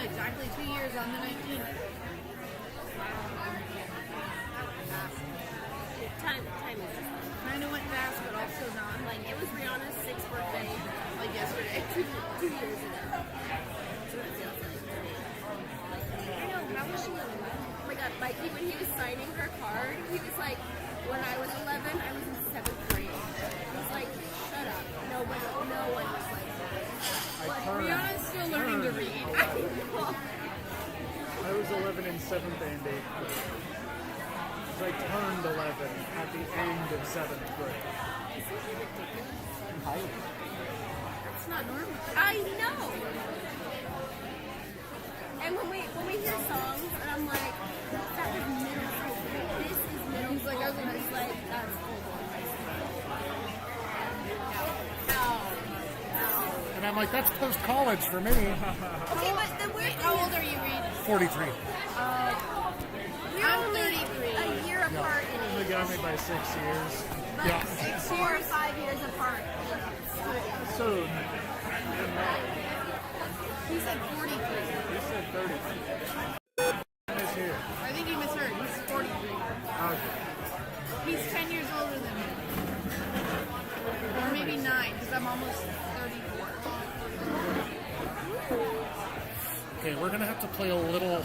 exactly 2 years on the 19th. Time is just Kind of went fast, but also not. like it was Rihanna's 6th birthday Like yesterday. 2 years ago. That's what it feels like to me. I know, how was she 11? Oh my god, Mikey, when he was signing her card, he was like, when I was 11, I was in 7th grade. He was like, shut up. No one was like that. Rihanna's still learning to read. I was 11 in 7th and 8th grade. I turned 11 at the end of 7th grade. It's not normal. I know. And when we hear songs, and I'm like, that was middle school. This is middle He's like, school. I was in And it's like, that's full blown high school. No. And I'm like, that's post-college for me. Okay, but the weird thing How old are you, Reed? 43. we're I'm only 33. a year apart. They got me by 6 years. But Yeah. 4 or 5 years apart. Soon. He said 43. He said 30. Is here. I think you misheard. He's 43. Okay. He's 10 years older than me. Or maybe 9, because I'm almost 34. Okay, we're gonna have to play a little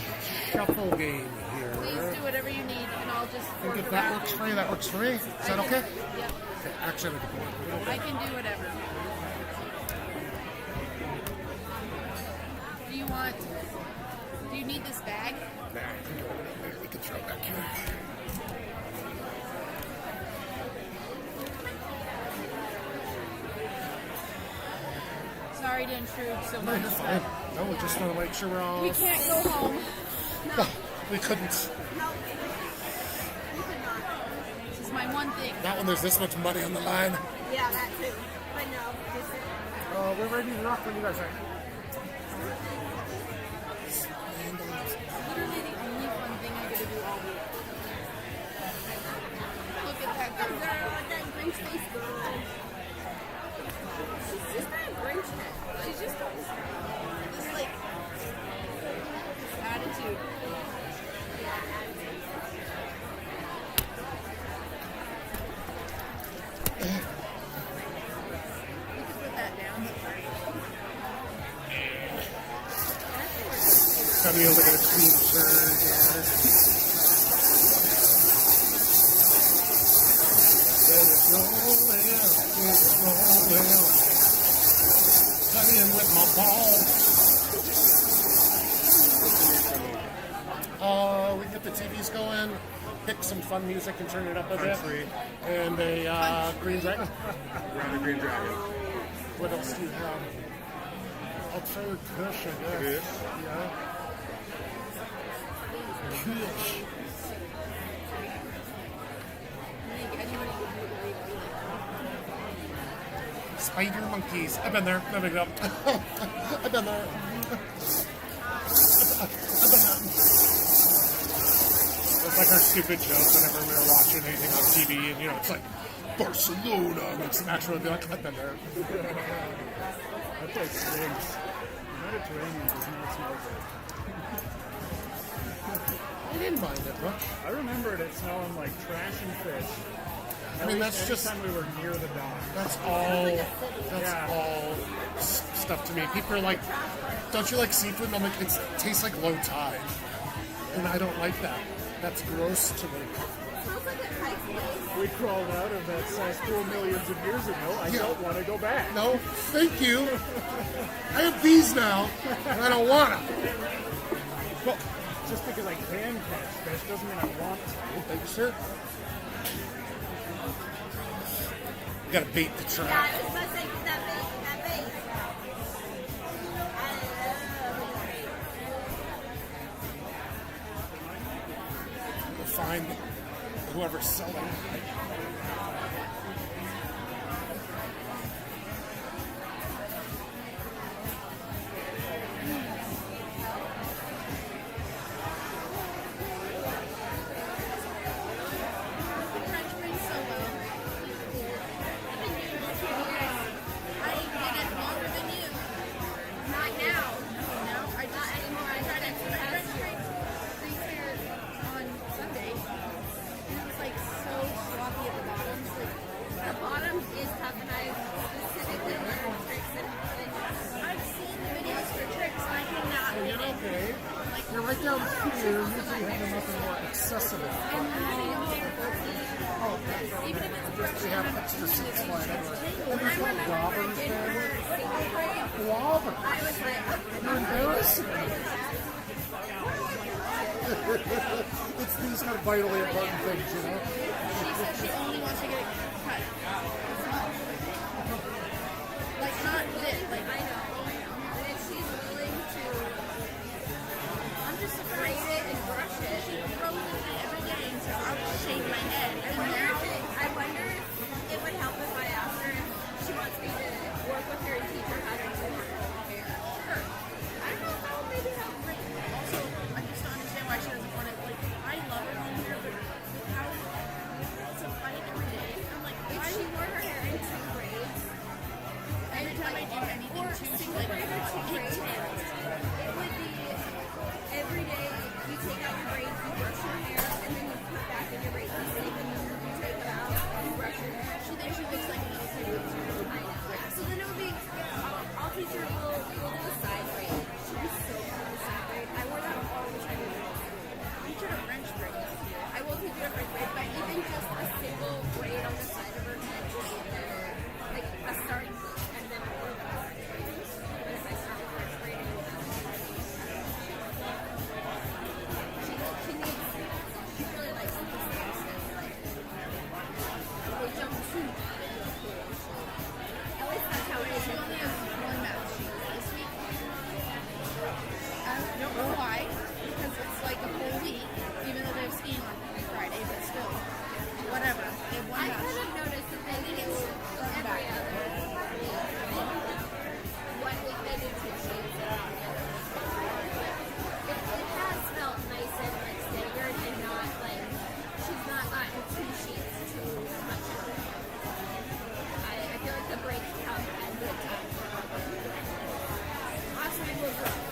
shuffle game here. Please do whatever you need, and I'll just I think work if that around works it. for you, that works for me. Is that okay? Yep. Okay, actually, we can work. I can do whatever. Do you need this bag? Nah, I can go over there. We can throw it back here. Sorry to intrude so No, much. you're fine. No, we just want to make sure we're all. We can't go home. We couldn't. No. You could not. This is my one thing. Not when there's this much money on the line. Yeah, that too. But no, this is We're ready to rock when you guys are. Literally the only fun thing I get to do all week. Look at that girl. that Grinch face girl. She's just not a Grinch head. She's just This like attitude. We could put that down. Gotta be able to get a clean turn here. Let it roll out, let it roll out. Playing with my ball. We can get the TVs going, pick some fun music and turn it up a bit. Country. And a Green Dragon. Around the Green Dragon. What else do you have? I'll try with Kush, I guess. Yeah. Kush. Spider monkeys. I've been there. There we go. I've been there. I've been there. It's like our stupid joke whenever we were watching anything on TV, and it's like Barcelona, and it's natural to be like, I've been there. That place stinks. Mediterranean does not smell good. I didn't mind it much. I remembered it smelling like trash and fish. I mean, that's just Anytime we were near the dock. that's all Yeah. stuff to me. People are like, don't you like seafood? And I'm like, it tastes like low tide, and I don't like that. That's gross to me. smells like a nice place. We crawled out of that cesspool millions of years ago. I Yeah. don't want to go back. No, thank you. I have these now, and I don't want them. Well, just because I can catch fish doesn't mean I want to. Thank you, sir. You gotta bait the trap. Yeah, I was about to say, that bait. I love it. We'll find whoever's selling. French brings so well. I did it longer than you. Not now. No, I Not just anymore. I You're right down here. Usually you have them up and more accessible. And Oh, even if it's fresh, they have extra seats flying everywhere. And I there's what remember Guavers in there. her single grade, Guava. I was like, You're embarrassing me. It's these kind of vitally important things, you know? She says she only wants to get it cut. Like not this. Like I know. And if she's willing to I'm just braid afraid it and brush it, she throws it every day and says I'll just shave my head. I And wonder there if it would help if I asked her if she wants me to work with her and teach her how to do her own hair. Sure. I don't know if that would maybe help. Also, I just don't understand why she doesn't want to. Like, I love her on here, but how it's a fight every day. I'm like, If why? she wore her hair in 2 braids, Every time I do anything or to, she single like braid or 2 braids, pigtails. it would be every day you take out your braids, you brush your hair, and then you put back in your braids. You take them, you take it out, you brush your hair. She thinks she looks like an outside loser. I know. So then it would be, I'll teach her, we'll do a side braid. She'd be so good at a side braid. I wore that all the time. You should have French braids. I will teach her a French braid, but even just a single braid on the side of her head would be better. Like a starting point, and then I will go. But if I start with French braid, she needs, she really likes the styles like, they jump too deep into a pool. At least that's how it is. She only has one match this week. I don't know why, because it's like a whole week, even though they have skiing on Friday, but still, whatever. They have one I match. kind of noticed that they do every back. other. 1 week they do 2 sheets. It has felt nice and like staggered and not like she's not gotten 2 sheets too much. I feel like the breaks come at good times. Last week was rough.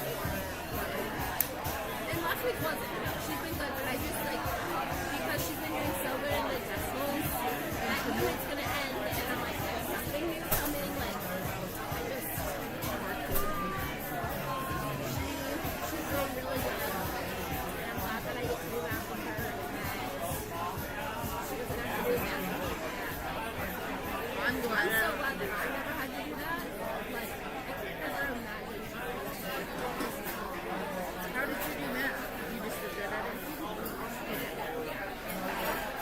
And last week wasn't. She's been good, but I just like because she's been doing so good in the decimals, and I knew it's gonna end, and I'm like, there's something new coming. Like, I just she's doing really good, and I'm glad that I get to do that with her. And she doesn't have to do that. I'm glad. I'm so glad that I never had to do that. Like, I can't ever imagine. How did you do that? You just did good at it.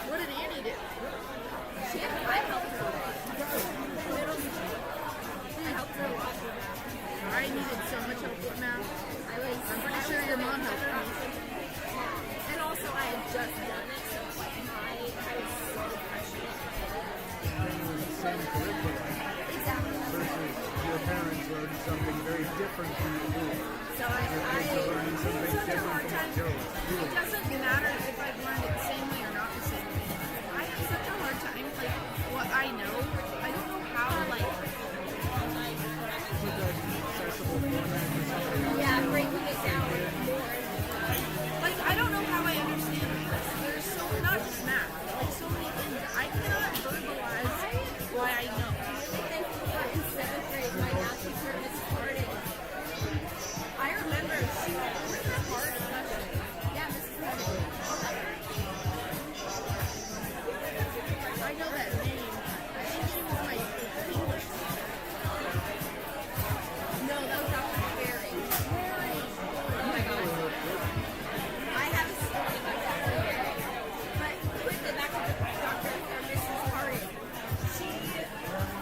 What did Annie do? I helped her. Literally, I helped her a lot with that. I needed so much help with math. I'm pretty sure your mom helped me. And also, I had just done it, so like I was so passionate. Same curriculum Exactly. versus your parents learned something very different from you. So I Kids are learning something Such a different hard from time. what you're It doing. doesn't matter if I've learned it the same way or not the same way. I have such a hard time, like, what I know, I don't know how to, like, Put that in accessible format for somebody else. yeah, breaking it down more. like, I don't know how I understand this. There's so, not just math, like, so many things. I cannot verbalize why I know. Really thankful for in 7th grade, my math teacher, Miss Harden. I remember she was her hard question. Yeah, Mrs. Harden. I know that name. I think she was my English teacher. No, that was Dr. Berry. Oh my god. I have a story about Dr. Berry. But quickly back to Dr. or Mrs. Harden. She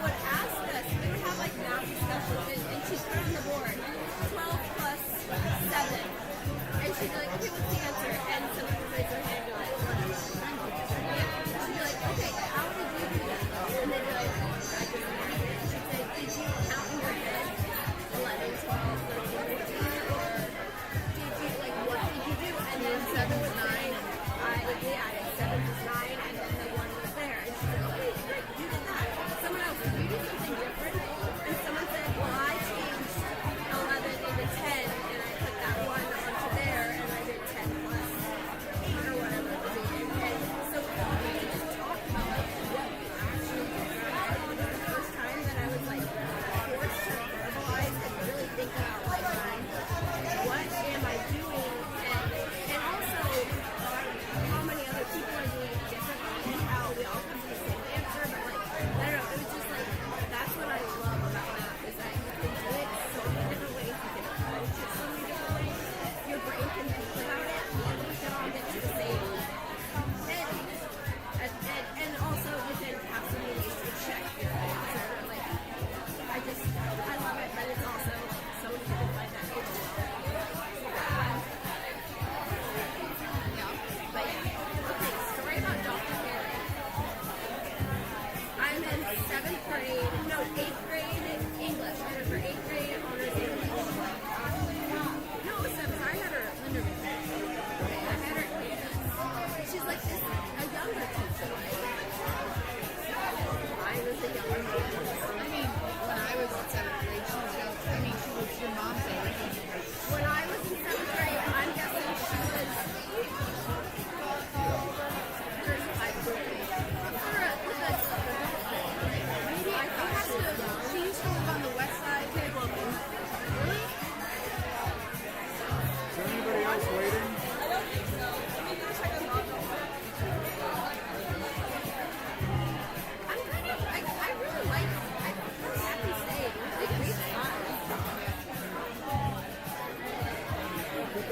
would ask us, we would have like math discussions, and she'd put on the board 12 plus 7.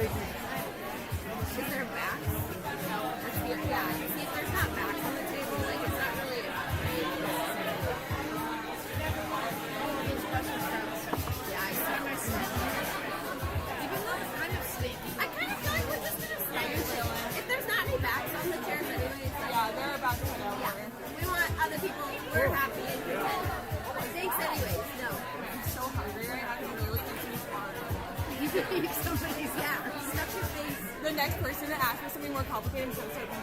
Is there backs? That's weird. Yeah. See, if there's not backs on the table, like it's not really a Those Brussels sprouts. Yeah, I They're my snack. Even though it's kind of stinky. kind of feel like we're just gonna stay. If there's not any backs on the chairs, anyways, like, Yeah, they're about to head over. we want other people. We're happy and content. Thanks, anyways. No. I'm so hungry right now. I can really eat some fun. You could eat somebody's Yeah. Stuff your face. The next person to ask for something more complicated is going to start being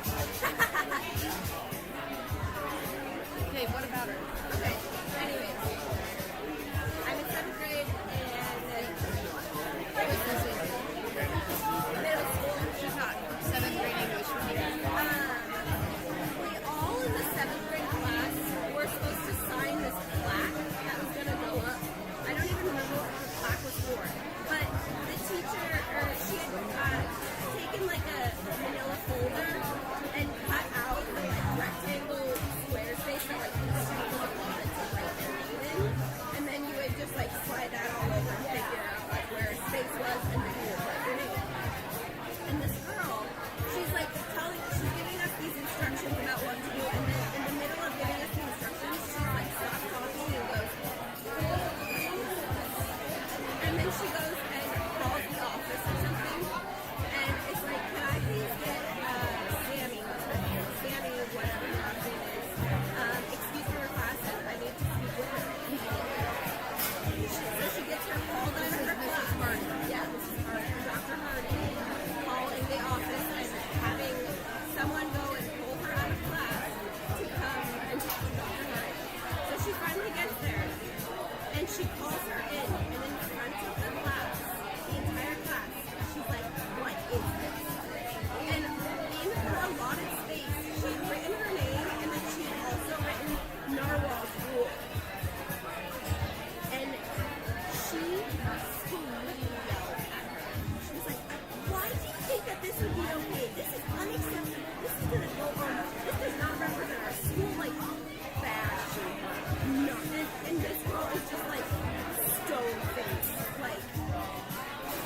Okay, what about her? Okay. Anyways, I'm in 7th grade and middle school. She's not 7th grade English for me. We all in the 7th grade class were supposed to sign this plaque that was going to go up. I don't even remember what the plaque was for, but the teacher, she had taken like a manila folder and cut out the like rectangle square space that like people would want to write their name in, and then you would just like slide that all over and figure out like where space was, and then you would write your name. And this girl, she's like she's giving us these instructions about what to do, and then in the middle of giving us the instructions, she's like stops talking and goes, and then she goes and calls the office or something, and it's like, can I please get Sammy, what's her name? Sammy, whatever her last name is, excuse her classes, I need to speak with her immediately. So she gets her called out of her class. Yeah, this is Dr. Hardy calling the office and having someone go and pull her out of class to come and talk to Dr. Hardy. So she finally gets there and she calls her in, and in front of the class, the entire class, she's like, what is this? And in her allotted space, she had written her name, and then she had also written Narwhal's Rule. And she screamed yelled at her. She was like, why do you think that this would be okay? This is unacceptable. This is going to go on. This does not represent our school. Like, bad shit. No. And this girl is just like stone faced. Like,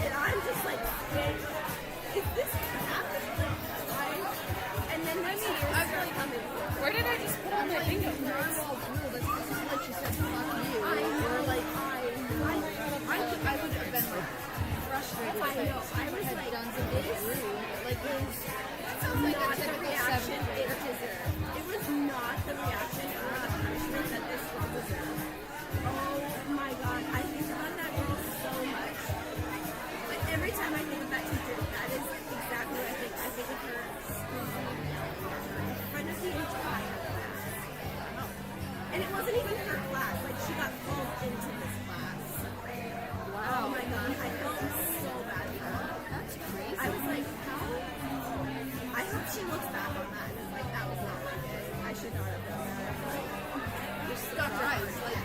and I'm just like, is this happening? Like, and then the tears start coming. Where did I just put all my bingo cards? Narwhal's Rule, that's just like she said, fuck you. Or like, I would have been like frustrated I know. if I was had like, done something this rude. Like, that sounds like a not the typical reaction 7th it grader. deserved. It was not the reaction or the punishment that this girl deserved. Oh my god, I think about that girl so much. But every time I think of that teacher, that is exactly what I think. I think of her in front of the entire class. And it wasn't even her class. Like, she got called into this class. Oh my god, I felt so bad for her. That's crazy. I was like, how? I hope she looks back on that and is like, that was not my day. I should not have done that. Just got right. Like,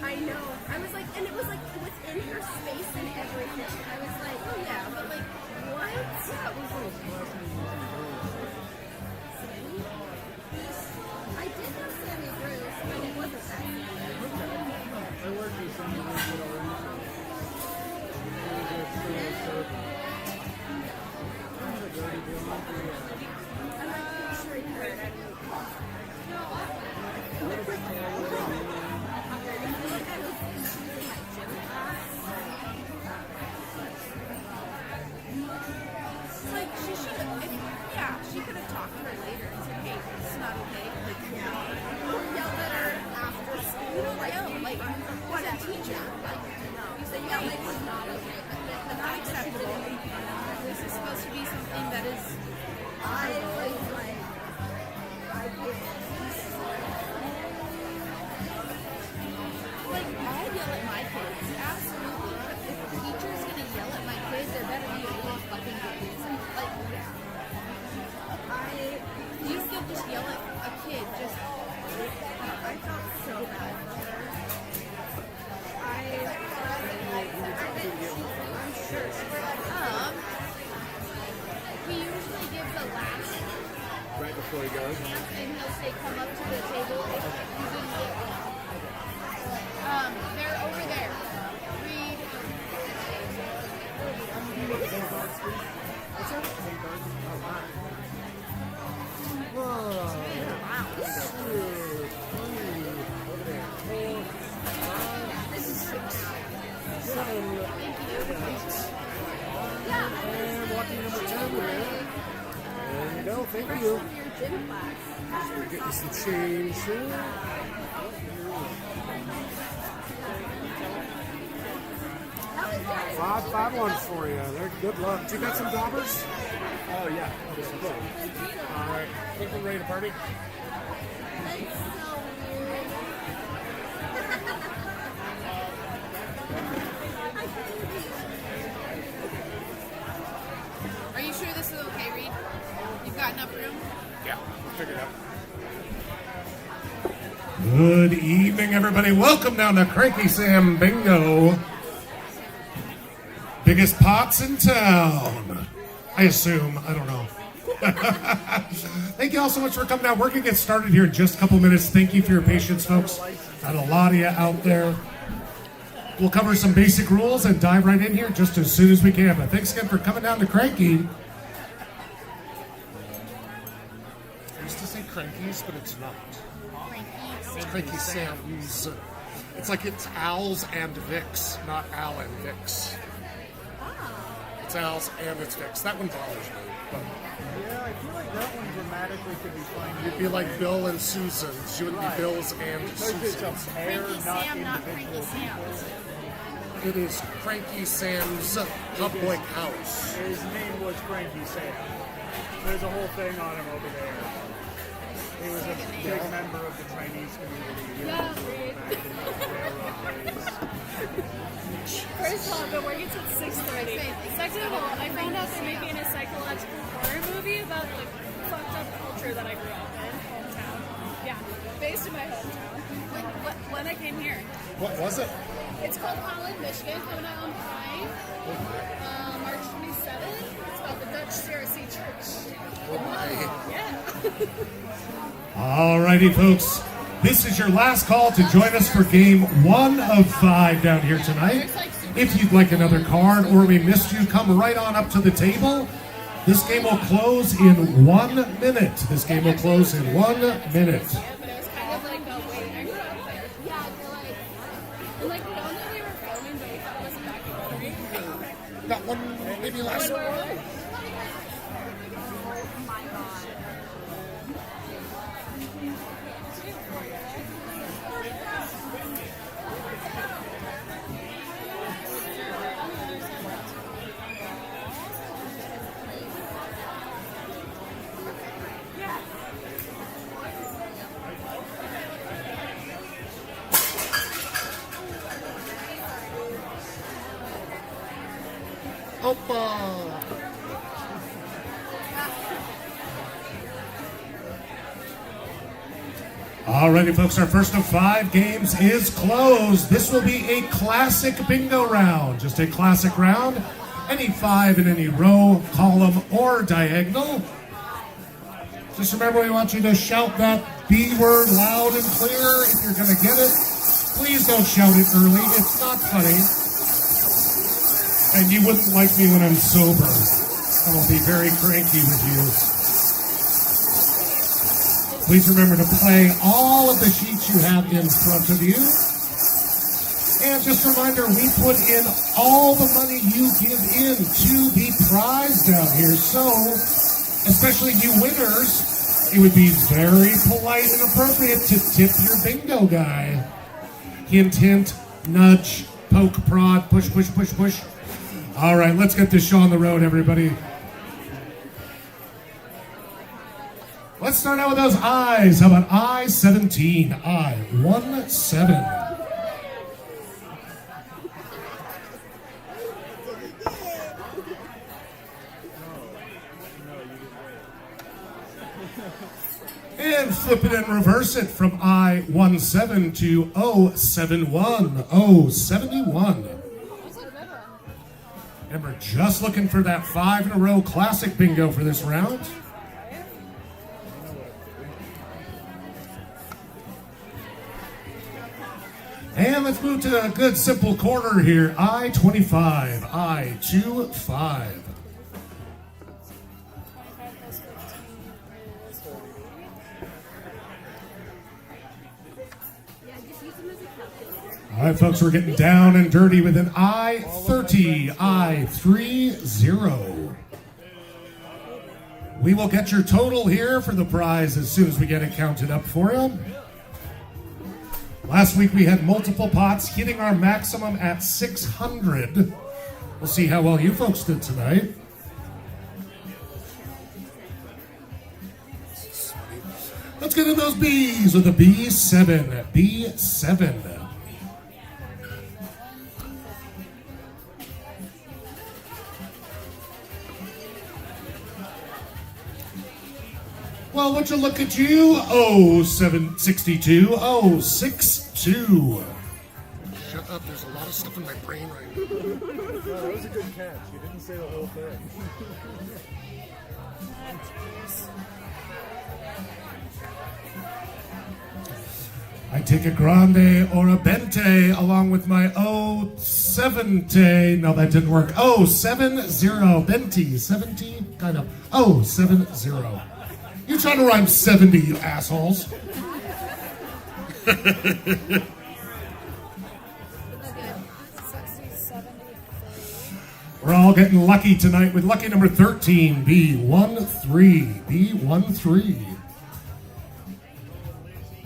I know. I was like, and it was like within her space and everything. I was like, oh yeah, but like, what? that was like, Sammy? I did know Sammy Bruce, but it wasn't that Sammy. I worked with someone who did already. I'm like picturing her. I feel like I was choosing my gym class. it's like she should have. Yeah, she could have talked to her later and said, "Hey, it's not okay." Like, Or yelled at her after school. you don't know. Like, what a teacher. Like, You said yelling was not okay. but not acceptable. This is supposed to be something that is. I was like, I get Like, I'll yell at my kids, absolutely. But if a teacher's gonna yell at my kids, there better be a really fucking good reason. Like, you don't just yell at a kid, just. I felt so bad for her. I'm sure she He usually gives a last Right before he goes. and he'll say, come up to the table if you didn't get one. They're over there. Read. thank Fresh you. from your gym class. Get you some change. Five ones for you. They're good luck. Do you got some daubers? Oh, yeah. Cool. All right. Think we're ready to party? That's so weird. Are you sure this is okay, Reed? You've got enough room? Yeah. Figure it out. Good evening, everybody. Welcome down to Cranky Sam Bingo. Biggest pots in town. I assume. I don't know. Thank you all so much for coming out. We're going to get started here in just a couple minutes. Thank you for your patience, folks. Got a lot of you out there. We'll cover some basic rules and dive right in here just as soon as we can. But thanks again for coming down to Cranky. I used to say Crankies, but it's not. It's Cranky Sam's. It's like it's Al's and Vic's, not Al and Vic's. It's Al's and it's Vic's. That one bothers me. But Yeah, I feel like that one grammatically could be fine. you'd be like Bill and Susan's. You wouldn't be Bill's and Because it's Susan's. a pair, Cranky not Sam, not Cranky individual Sam's. It is Cranky Sam's Public House. His name was Cranky Sam. There's a whole thing on him over there. He was a big member of the Chinese community. Yeah, Back in the railroad days. First of all, I've been working since 6:30. Second of all, I found out they're making a psychological horror movie about the fucked up culture that I grew up in, hometown. Yeah, based in my hometown. When I came here. What was it? It's called Holland, Michigan, coming out on Prime, March 27th. It's about the Dutch CRC Church. Yeah. Alrighty, folks. This is your last call to join us for game 1 of 5 down here tonight. If you'd like another card or we missed you, come right on up to the table. This game will close in 1 minute. This game will close in 1 minute. But it was kind of like a wait. I grew up there. Yeah, I feel like. And like, we all knew we were filming, but we thought it was a documentary. Got one, maybe last When we're Opa! Alrighty, folks, our first of 5 games is closed. This will be a classic bingo round. Just a classic round. Any 5 in any row, column, or diagonal. Just remember, we want you to shout that B word loud and clear if you're going to get it. Please don't shout it early. It's not funny. And you wouldn't like me when I'm sober. I will be very cranky with you. Please remember to play all of the sheets you have in front of you. And just a reminder, we put in all the money you give in to the prize down here. So, especially you winners, it would be very polite and appropriate to tip your bingo guy. Hint, hint, nudge, poke, prod, push, push, push, push. All right, let's get this show on the road, everybody. Let's start out with those I's. How about I-17? I-17. And flip it and reverse it from I-17 to O-71. O-71. And we're just looking for that 5 in a row classic bingo for this round. And let's move to a good simple quarter here. I-25. I-25. All right, folks, we're getting down and dirty with an I-30. I-30. We will get your total here for the prize as soon as we get it counted up for you. Last week we had multiple pots hitting our maximum at 600. We'll see how well you folks did tonight. Let's get in those B's with a B7. B7. Well, would you look at you? 0762 062. Shut up, there's a lot of stuff in my brain right now. No, that was a good catch. You didn't say the whole thing. I take a grande or a bente along with my 070. No, that didn't work. 070. Benti. 70? Kind of. 070. You're trying to rhyme 70, you assholes. We're all getting lucky tonight with lucky number 13, B13. B13.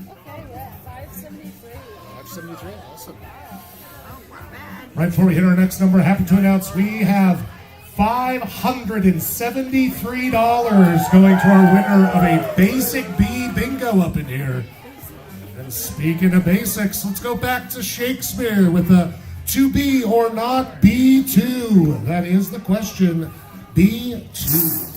Okay, we're at 573. 573, awesome. Right before we hit our next number, happy to announce we have $573 going to our winner of a Basic B bingo up in here. And speaking of basics, let's go back to Shakespeare with a to be or not B2. That is the question. B2.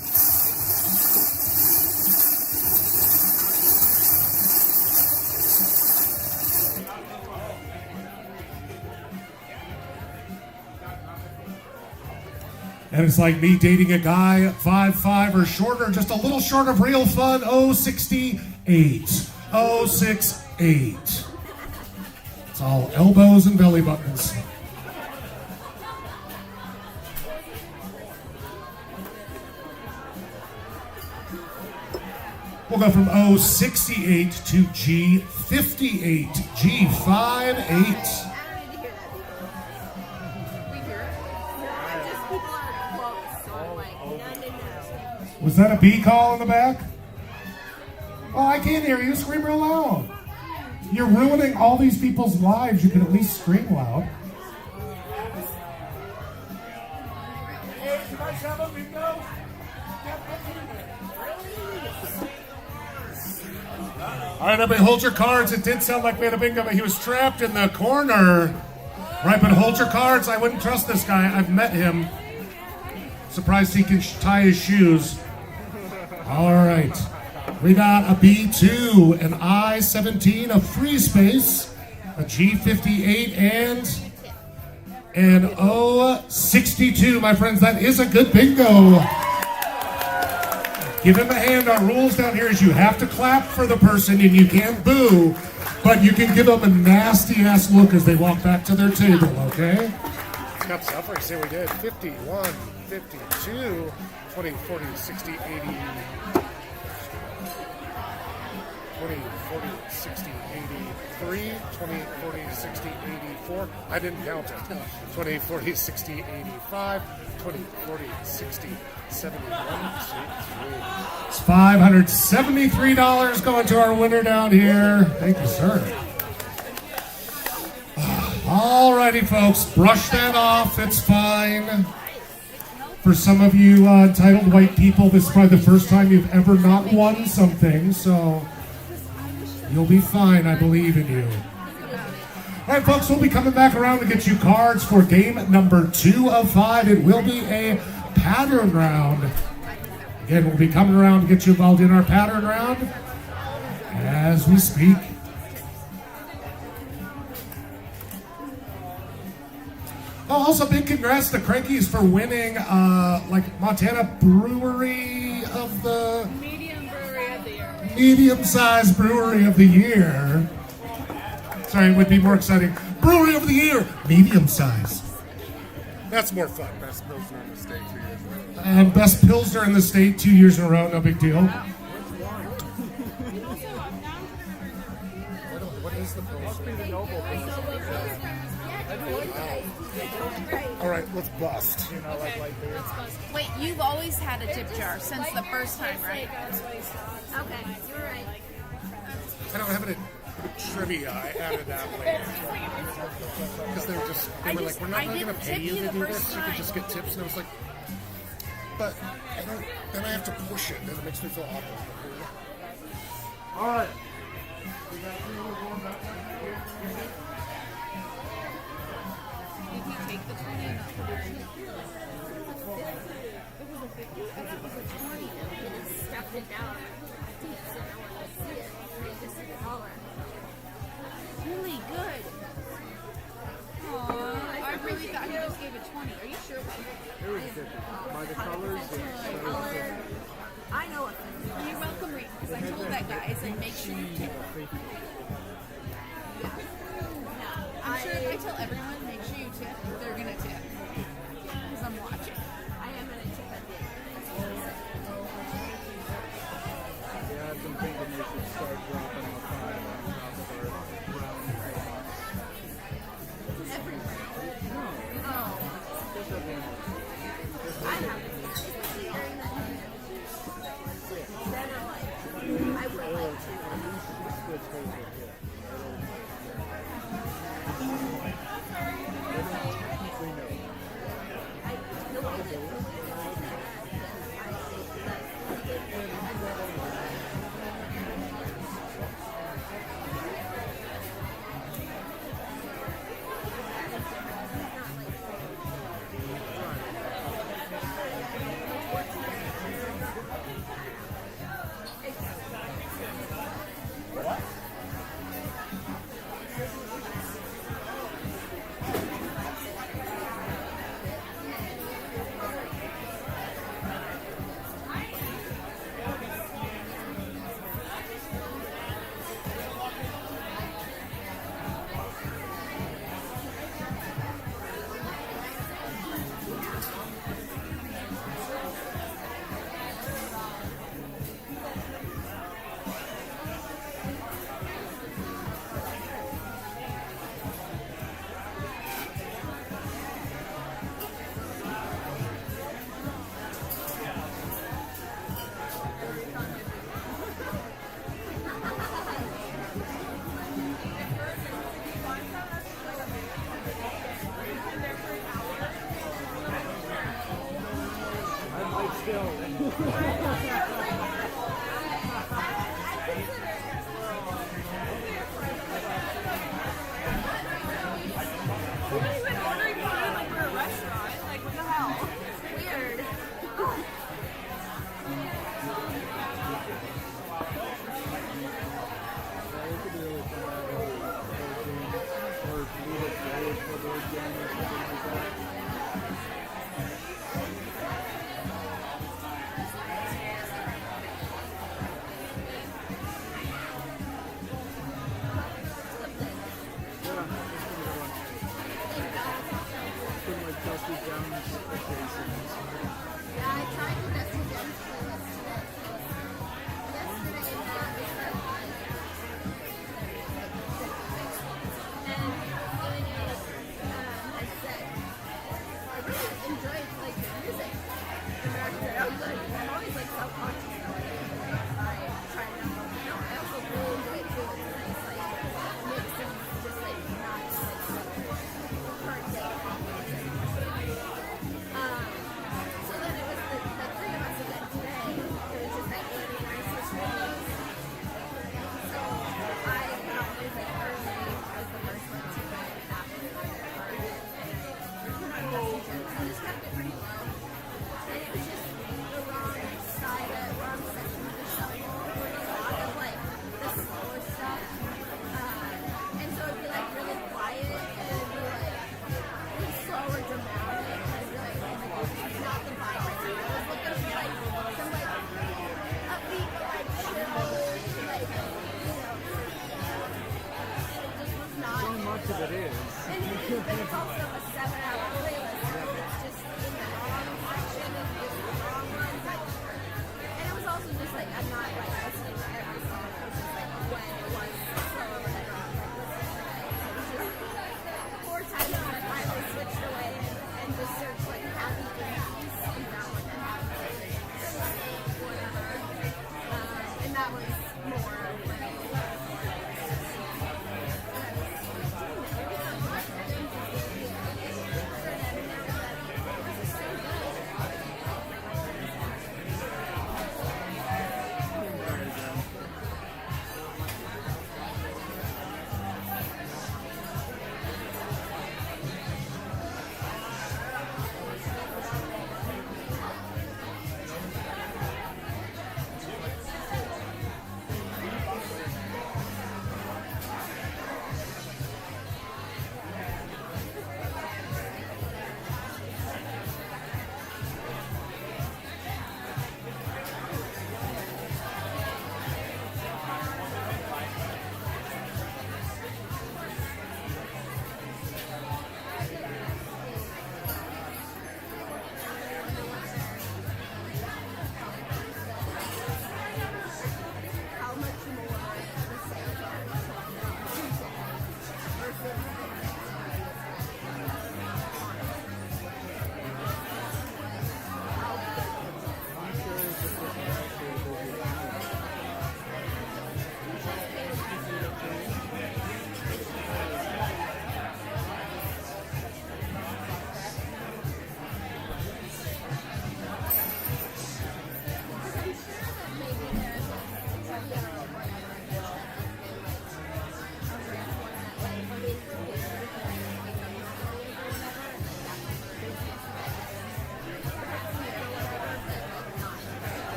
And it's like me dating a guy 5'5" or shorter, just a little short of real fun. 068. 068. It's all elbows and belly buttons. We'll go from 068 to G58. G58. Was that a B call in the back? Oh, I can't hear you. Scream real loud. You're ruining all these people's lives. You can at least scream loud. Hey, you guys have a bingo? All right, everybody, hold your cards. It did sound like we had a bingo, but he was trapped in the corner. Right, but hold your cards. I wouldn't trust this guy. I've met him. Surprised he can tie his shoes. All right. We got a B2, an I-17, a free space, a G58, and an O62. My friends, that is a good bingo. Give him a hand. Our rules down here is you have to clap for the person and you can't boo, but you can give them a nasty-ass look as they walk back to their table, okay? Got suffering. See what we did. 51, 52, 20, 40, 60, 80, 20, 40, 60, 83, 20, 40, 60, 84. I didn't count it. 20, 40, 60, 85, 20, 40, 60, 71, 63. It's $573 going to our winner down here. Thank you, sir. Alrighty, folks, brush that off. It's fine. For some of you entitled white people, this is probably the first time you've ever not won something, so you'll be fine. I believe in you. All right, folks, we'll be coming back around to get you cards for game number 2 of 5. It will be a pattern round. Again, we'll be coming around to get you involved in our pattern round as we speak. Oh, also big congrats to Crankies for winning Montana Brewery of the Medium brewery of the year. medium-sized brewery of the year. Sorry, it would be more exciting. Brewery of the year, medium size. That's more fun. Best Pilsner in the state 2 years in a row. Best Pilsner in the state 2 years in a row, no big deal. What is the Pilsner? Must be the Noble Pilsner. All right, let's bust. Okay, let's bust. Wait, you've always had a tip jar since the first time, right? Okay, you're right. I don't have any trivia. I added that later. Because they were like, we're not I going to didn't pay tip you you to the do first this. You time. could just get tips. And I was like, but then I have to push it, and it makes me feel awkward. All right. Did he take the 20 or not? It was a 50? I thought it was a 20. He just stuffed it down. So no one would see it. They just see the dollar. Really good. Aww, I really thought he just gave it 20. Are you sure? It was different. By the colors, Color. I know it. You're welcome, Reed, because I told that guy, I said, make sure you tip. I'm sure if I tell everyone, make sure you tip, they're going to tip. Because I'm watching. I am going to tip at the end. Yeah, I've been thinking they should start dropping the file on top of our brown paper. I have it. Especially during that time. Then I'm like, I would like to. Switch paper, yeah. We know. The way that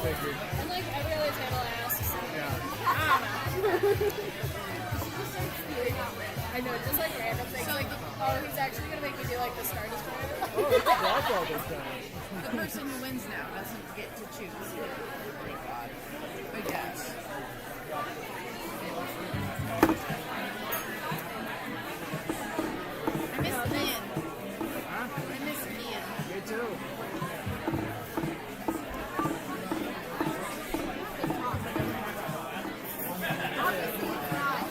figured. And like every other table asks, Yeah. I don't know. I know, just like random things. So, like, oh, he's actually gonna make me do like the Star Destroyer. Oh, that's all they've done. The person who wins now doesn't get to choose. I guess. I miss Ian. I miss Ian. Me too. Obviously, it's not.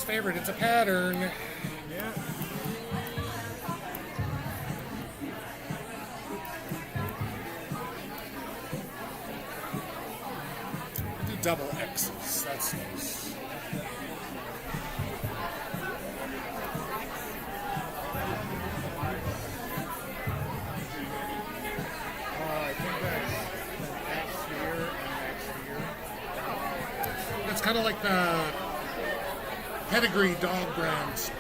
favorite. It's a pattern. Yeah. Do double X's. That's nice. I think that's next year and next year. It's kind of like the pedigree dog brand.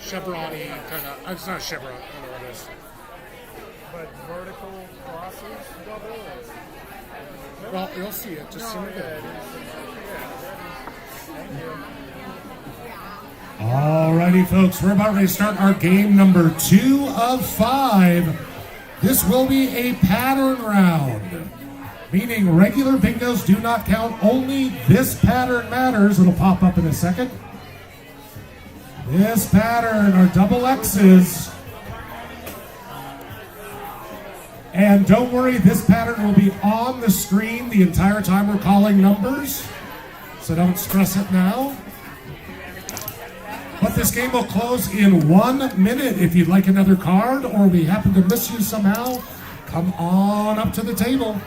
Chevroni kind of. It's not Chevron. I don't know what it is. But vertical crosses double? Or? Well, you'll see it. Just see No, it. yeah, it is. Thank you. Alrighty, folks, we're about ready to start our game number 2 of 5. This will be a pattern round, meaning regular bingos do not count. Only this pattern matters. It'll pop up in a second. This pattern are double X's. And don't worry, this pattern will be on the screen the entire time we're calling numbers. So don't stress it now. But this game will close in 1 minute. If you'd like another card or we happen to miss you somehow, come on up to the table.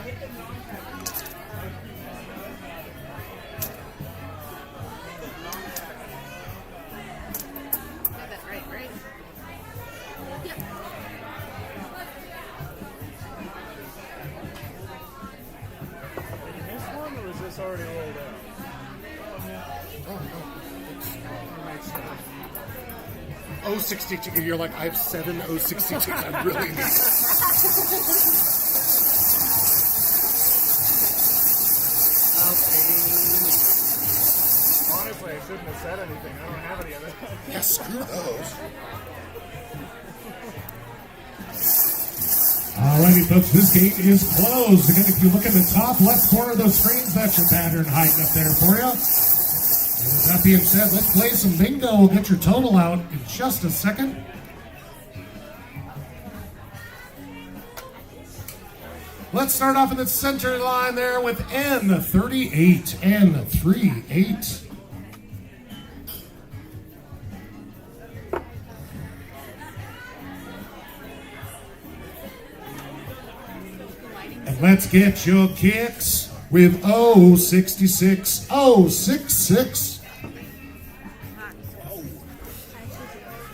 Got that right? Yep. Did you miss one, or is this already rolled out? Oh, no. 062. You're like, I have 7 062s. I really need it. Honestly, I shouldn't have said anything. I don't have any of that. Yeah, screw those. Alrighty, folks, this game is closed. Again, if you look in the top left corner of those screens, that's your pattern hiding up there for you. And with that being said, let's play some bingo. We'll get your total out in just a second. Let's start off in the center line there with N38. N38. And let's get your kicks with 066. 066.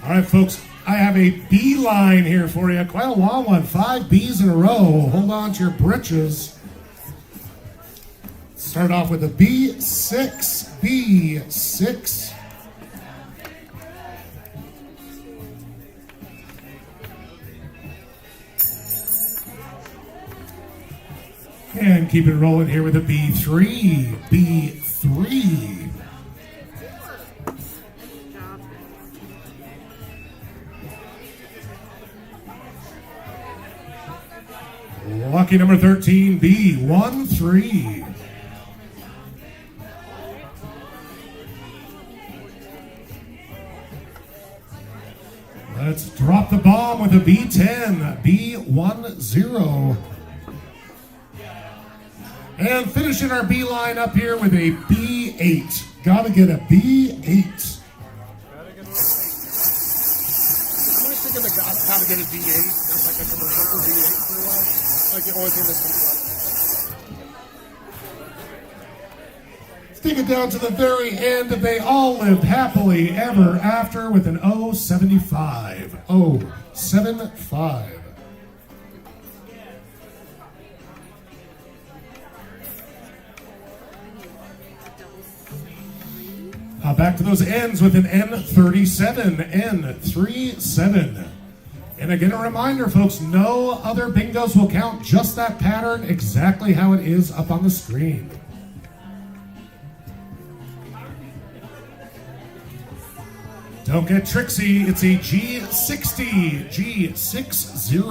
All right, folks, I have a B line here for you. Quite a long one. 5 B's in a row. Hold on to your britches. Start off with a B6. B6. And keep it rolling here with a B3. B3. Lucky number 13, B13. Let's drop the bomb with a B10, B10. And finishing our B line up here with a B8. Gotta get a B8. I'm always thinking the gotta get a D8. There's like a commercial for D8 for a while. Like the only thing that comes up. Let's take it down to the very end. They all lived happily ever after with an 075. 075. Back to those ends with an N37. N37. And again, a reminder, folks, no other bingos will count, just that pattern exactly how it is up on the screen. Don't get tricksy, it's a G60. G60.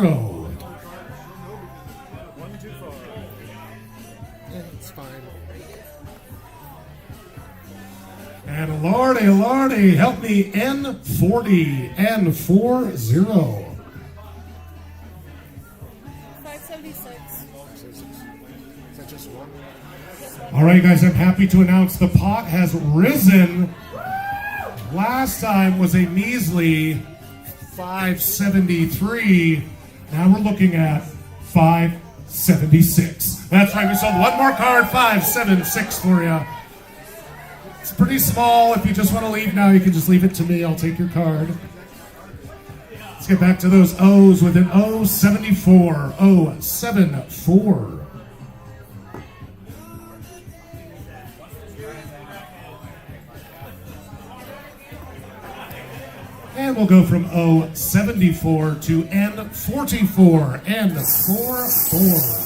1 too far. Yeah, it's fine. And lordy, help me, N40. N40. 576. Is that just one? All right, guys, I'm happy to announce the pot has risen Last time was a measly 573. Now we're looking at 576. That's right, we sold one more card, 576 for you. It's pretty small. If you just want to leave now, you can just leave it to me. I'll take your card. Let's get back to those O's with an O74. O74. And we'll go from O74 to N44. N44.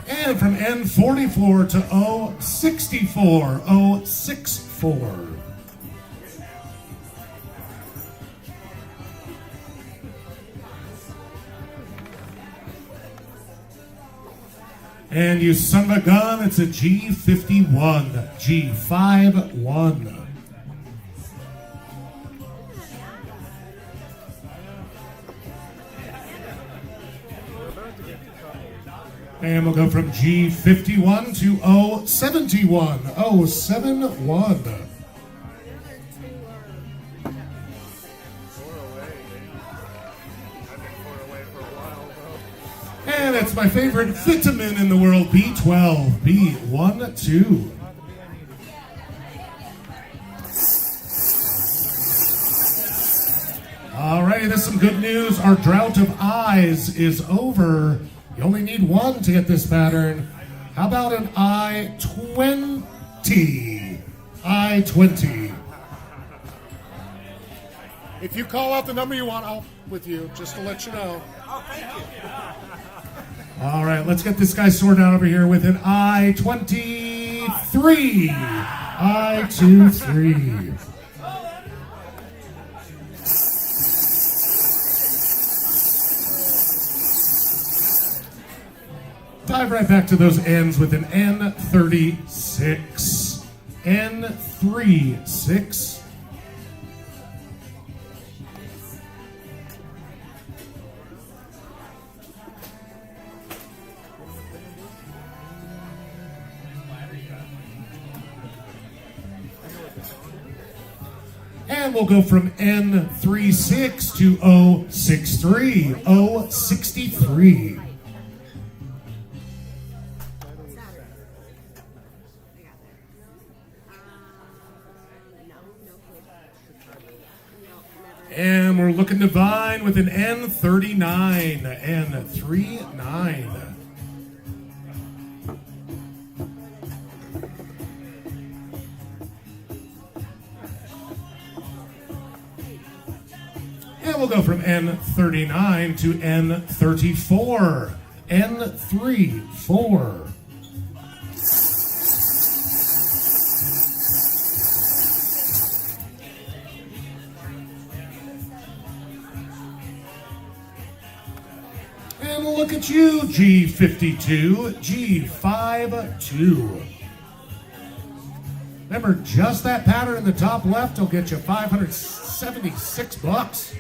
And from N44 to O64. O64. And you son of a gun, it's a G51. G51. And we'll go from G51 to O71. O71. And it's my favorite vitamin in the world, B12. B12. Alrighty, there's some good news. Our drought of eyes is over. You only need one to get this pattern. How about an I-20? I-20. If you call out the number you want, I'll with you, just to let you know. All right, let's get this guy sorted out over here with an I-23. I-23. Dive right back to those N's with an N36. N36. And we'll go from N36 to O63. O63. And we're looking divine with an N39. N39. And we'll go from N39 to N34. N34. And look at you, G52, G52. Remember, just that pattern in the top left will get you $576.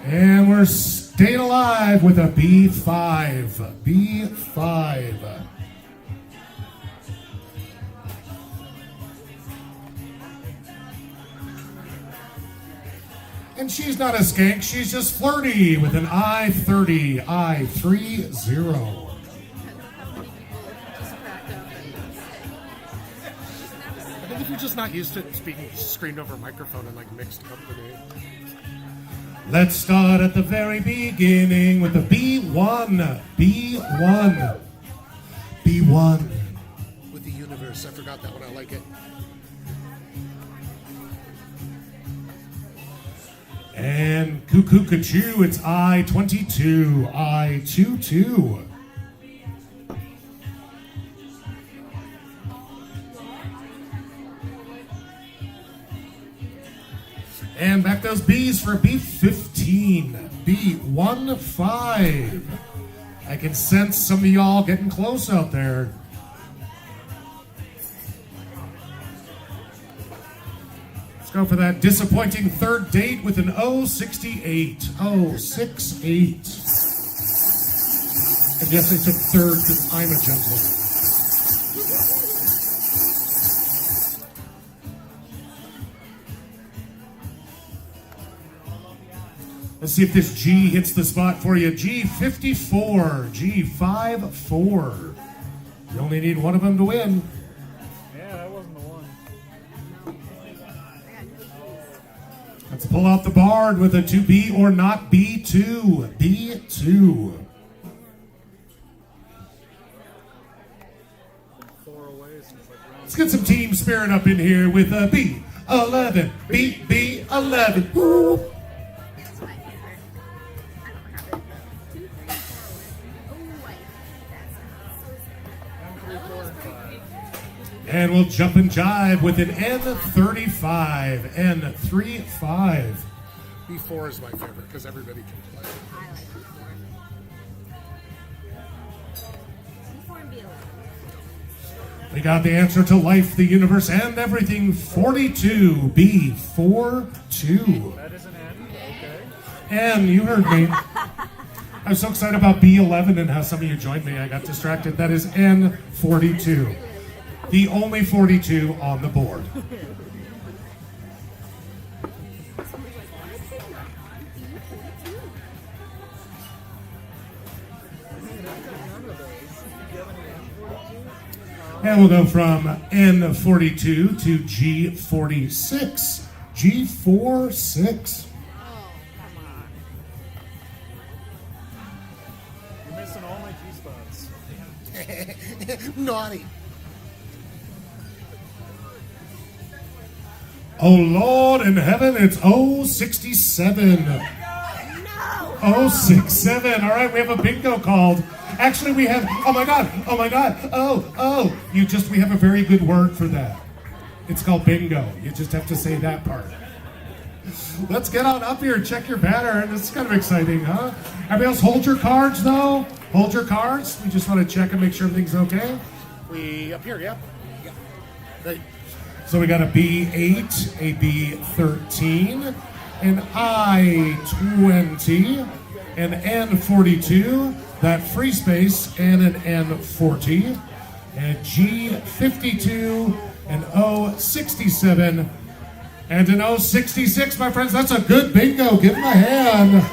And we're staying alive with a B5. B5. And she's not a skank, she's just flirty with an I-30. I-30. How many people just cracked up at this? I think if you're just not used to speaking screamed over a microphone in like mixed company. Let's start at the very beginning with the B1. B1. B1. With the universe, I forgot that one, I like it. And Cuckoo Cachoo, it's I-22. I-22. And back those B's for B15. B15. I can sense some of y'all getting close out there. Let's go for that disappointing third date with an 068. 068. And yes, I took third because I'm a gentleman. Let's see if this G hits the spot for you. G54. G54. You only need one of them to win. Yeah, that wasn't the one. Let's pull out the Bard with a to be or not B2. B2. 4 away since like round. Let's get some team spirit up in here with a B11. B11. Woo. That's my favorite. I don't have it. 2, 3, 4. Oh, I hate that sound. 1, 3, 4, and 5. And we'll jump and jive with an N35. N35. B4 is my favorite because everybody can play. I like B4 and B11. We got the answer to life, the universe, and everything. 42. B42. That is an N. Okay. And you heard me. I'm so excited about B11 and how some of you joined me. I got distracted. That is N42. The only 42 on the board. And we'll go from N42 to G46. G46. You're missing all my G spots. Naughty. Oh Lord in heaven, it's 067. No! 067. All right, we have a bingo called. Actually, we have, oh my God, we have a very good word for that. It's called bingo. You just have to say that part. Let's get on up here and check your pattern. This is kind of exciting, huh? Everybody else hold your cards, though. Hold your cards. We just want to check and make sure everything's okay. We up here, yeah. Great. So we got a B8, a B13, an I20, an N42, that free space, and an N40, and G52, an O67, and an 066, my friends. That's a good bingo. Give them a hand.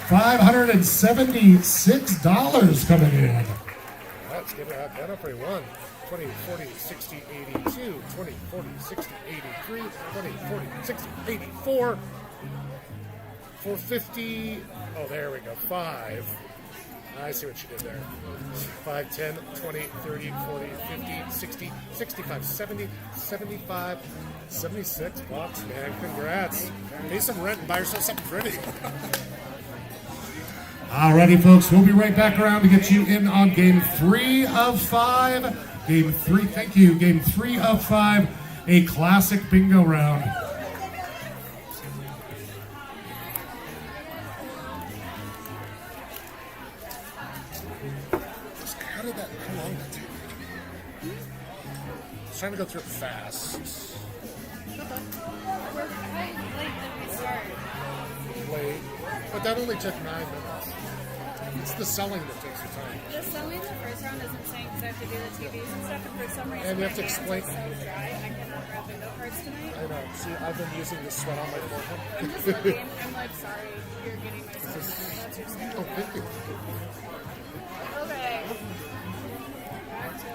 $576 coming in. Let's get that up for 1. 20, 40, 60, 82, 20, 40, 60, 83, 20, 40, 60, 84, 450. Oh, there we go. 5. I see what you did there. 5, 10, 20, 30, 40, 50, 60, 65, 70, 75, 76 bucks, man. Congrats. Pay some rent and buy yourself something pretty. Alrighty, folks. We'll be right back around to get you in on game 3 of 5. Game 3, thank you. Game 3 of 5, a classic bingo round. How did that, how long did that take? I was trying to go through it fast. We're quite late that we started. Late. But that only took 9 minutes. It's the selling that takes the time. The selling the first round is insane because I have to do the TVs and stuff, and for some reason And you have my to hands explain- are so dry, I cannot grab bingo cards tonight. I know. See, I've been using the sweat on my forehead. I'm just looking, I'm like, sorry, you're getting my stuff. That's your stuff. Oh, thank you. Okay. Back to it.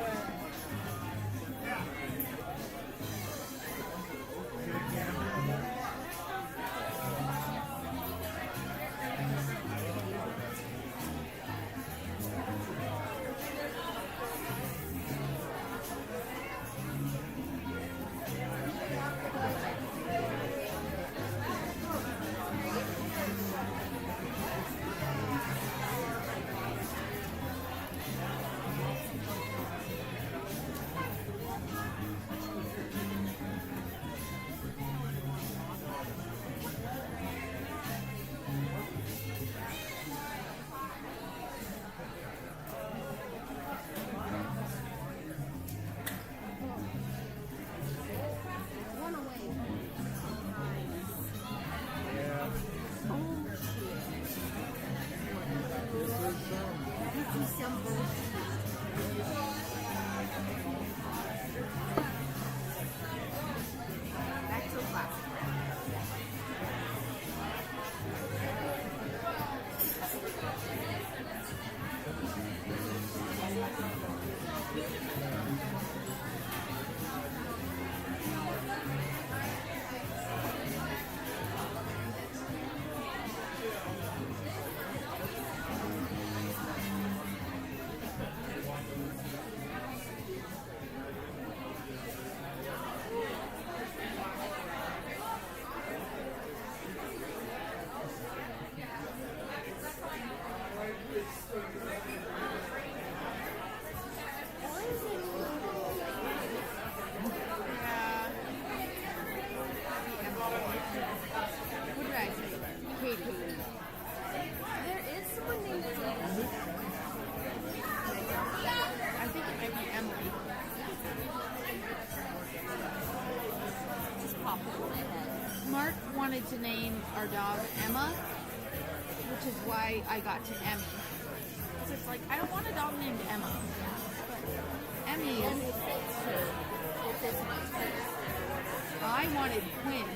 number. Back to class. Yeah. What did I say? Katie. There is someone named Katie. I think it might be Emily. Just popped into my head. Mark wanted to name our dog Emma, which is why I got to Emmy. So it's like, I don't want a dog named Emma. But Emmy And is, it fits too. It fits my face. I wanted Quinn.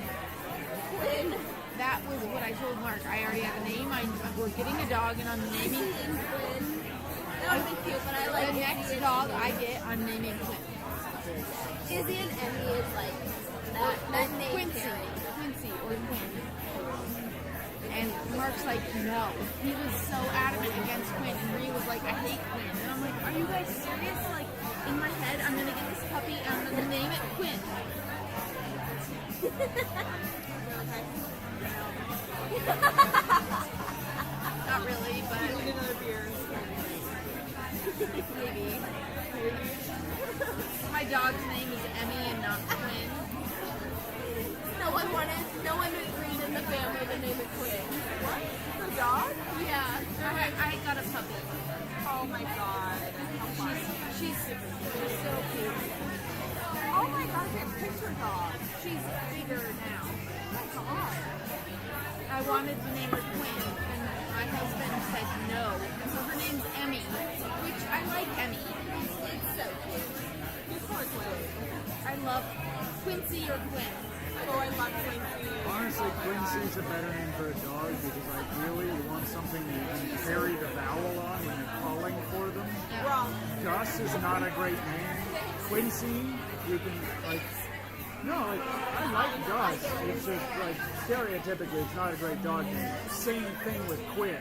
Quinn. That was what I told Mark. I already have a name. We're getting a dog and I'm naming And Quinn. That would be cute, but I like the next dog I get, I'm naming Quinn. Izzy and Emmy is like that name Quincy. pairing. Quincy or Quinn. And Mark's like, no. He was so adamant against Quinn, and Ree was like, I hate Quinn. And I'm like, are you guys serious? Like, in my head, I'm gonna get this puppy and I'm gonna name it Quinn. Not really, but Another beer. maybe. My dog's name is Emmy and not Quinn. No one agreed in the family to name it Quinn. What? The dog? Yeah, I got a puppy. Oh my god. How fun. She's so cute. Oh my god, they're picture dog. She's bigger now. That's odd. I wanted to name her Quinn, and my husband said no. So her name's Emmy, which I like Emmy. It's so cute. Poor Quinn. I love Quincy or Quinn. Oh, I love Quincy. Honestly, Quincy's a better name for a dog because ideally you want something that you can carry the vowel on when you're calling for them. Wrong. Gus is not a great name. Quincy, you can like. No, like I like Gus. It's just like stereotypically, it's not a great dog name. Same thing with Quinn.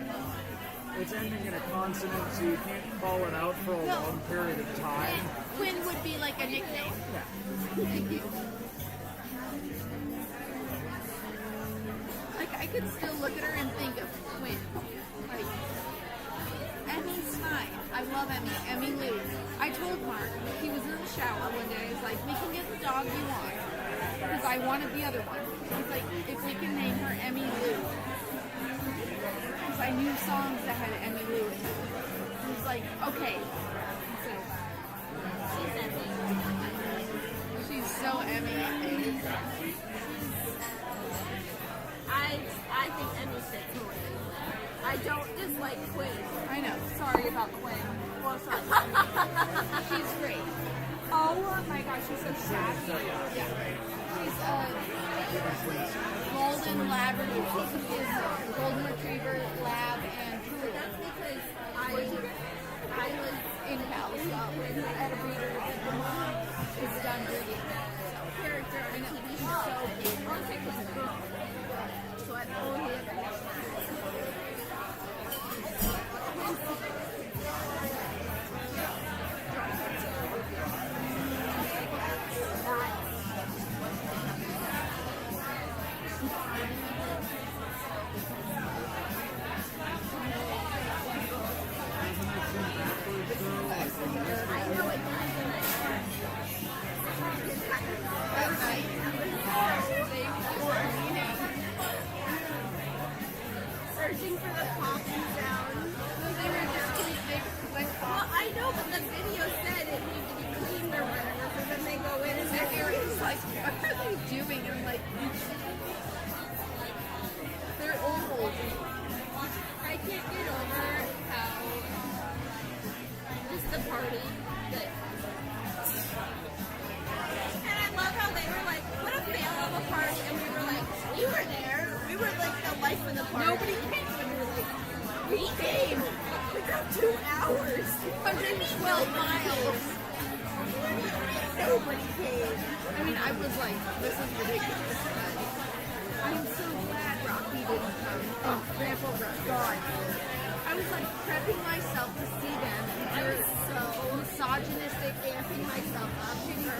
It's ending in a consonant, so you can't call it out for a No. long period of time. Quinn would be like a nickname. Yeah. Thank you. Like, I could still look at her and think of Quinn. Like, Emmy's fine. I love Emmy. Emmy Lou. I told Mark, he was in the shower one day, I was like, we can get the dog you want. Because I wanted the other one. He's like, if we can name her Emmy Lou. Because I knew songs that had Emmy Lou in it. He was like, okay. So, She's Emmy. she's so Emmy. I think Emmy fits Quinn. I don't dislike Quinn. I know. Sorry about Quinn. Well, sorry. She's great. Oh my gosh, she's so sassy. Yeah. She's a golden Labrador. She's golden retriever, lab, and poodle. That's because I was In house at a breeder. The mom is done breeding. character on a TV show. So cute. I was like, was a girl. So I only ever watched that. Urging We drove 2 hours. 112 miles. Nobody came. I mean, I was like, this is ridiculous. But I'm so glad Rocky didn't come. Oh, Grandpa God. I was like prepping myself to see them. I was so Misogynistic, amping myself up for,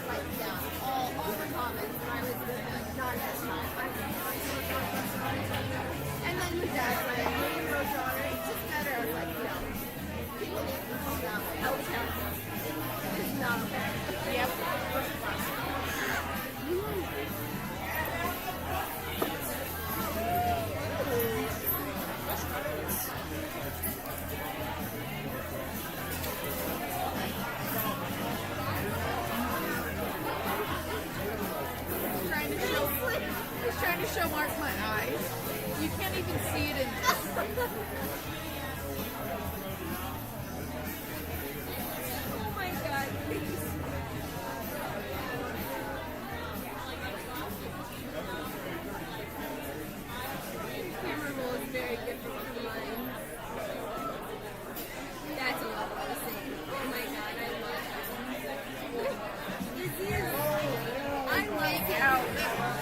like, yeah, all the comments when I was like, not as time. and then your dad's like, Hey, Roadrunner, it's just better. I was like, no. People need to come out. It's not okay. yep. He's trying to show Mark my eyes. You can't even see it in this. Oh my god, please. Camera roll is very different from mine. That's a lot to say. Oh my god, I love Izzy is. I love out.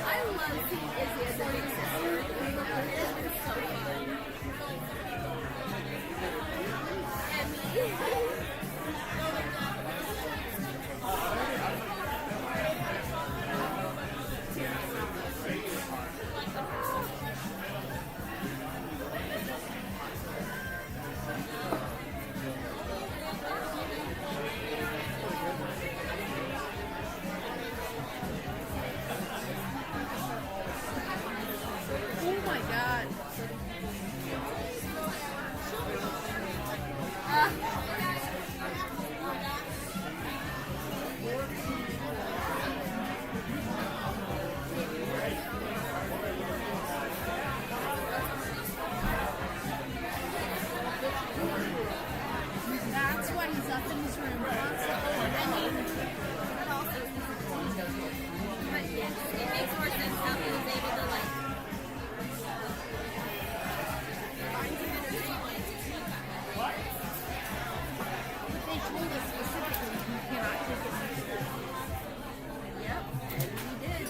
I love seeing Izzy as a big sister. It's been so fun. Emmy. Oh my god. That's why he's up in his room constantly. I mean, But yes, it makes more sense how he was able to like find some entertainment. but they told us specifically you cannot take it next year. Yep, and he did.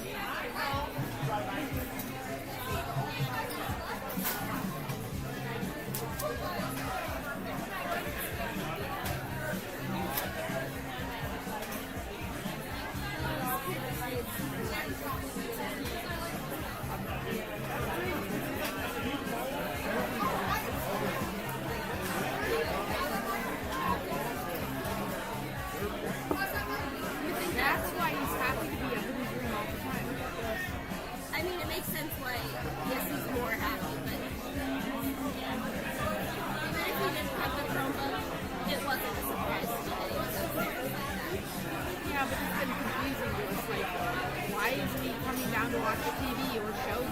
That's why he's happy to be up in his room all the time. I mean, it makes sense why, yes, he's more happy, but even if he didn't have the Chromebook, it wasn't a surprise to me that he was upstairs like that. Yeah, but it's been confusing to us. Like, why isn't he coming down to watch TV or shows?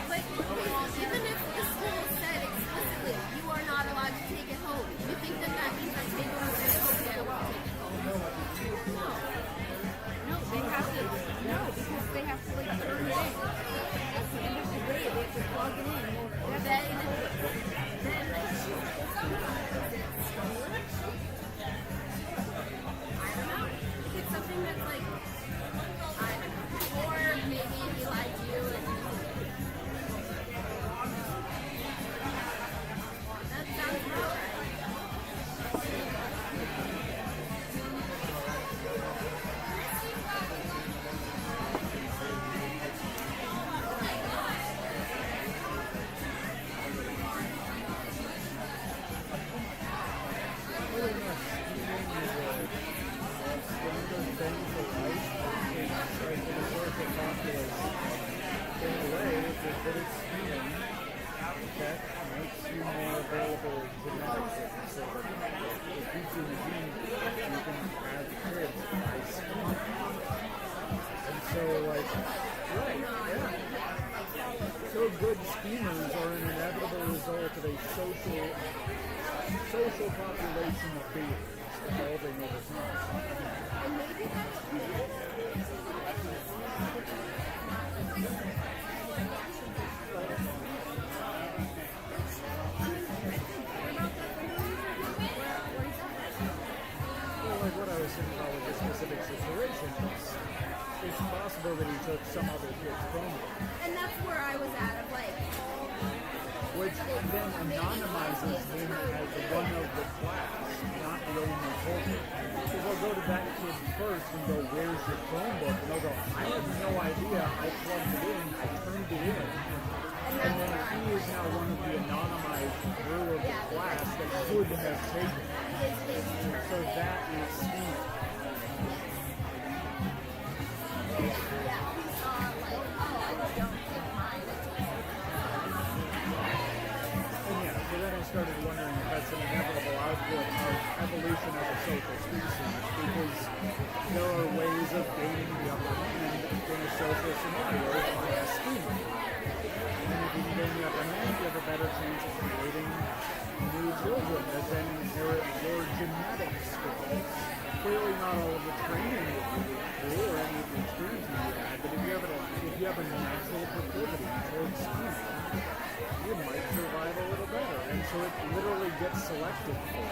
But even if the school said explicitly, you are not allowed to take it home, you think that that means that they will say, okay, I won't take it home? No, they have to. No, because they have to like turn it in. At the end of the day, they have to plug it in. Then is it stolen? I don't know. If it's something that's like, I don't know. Or maybe he lied to you and that sounds about right. So good schemers are an inevitable result of a social population of beings evolving over time. And maybe that's it's possible that he took some other kid's Chromebook, And that's where I was at. Of like, which then anonymizes him as one of the class, not the only culprit. So they'll go to that kid first and go, "Where's your Chromebook?" And they'll go, "I have no idea. I plugged it in. I turned it in." And then he is now one of the anonymized crew of the class that could have taken it. So that is scheming. And yeah, so then I started wondering if that's an inevitable output of evolution as a social species, because there are ways of gaining the upper hand in a social scenario by scheming. And if you can gain the upper hand, you have a better chance of creating new children that then inherit your genetics. Clearly not all of the training that you went through or any of the experience you had, but if you have a natural proclivity towards scheming, you might survive a little better. And so it literally gets selected for.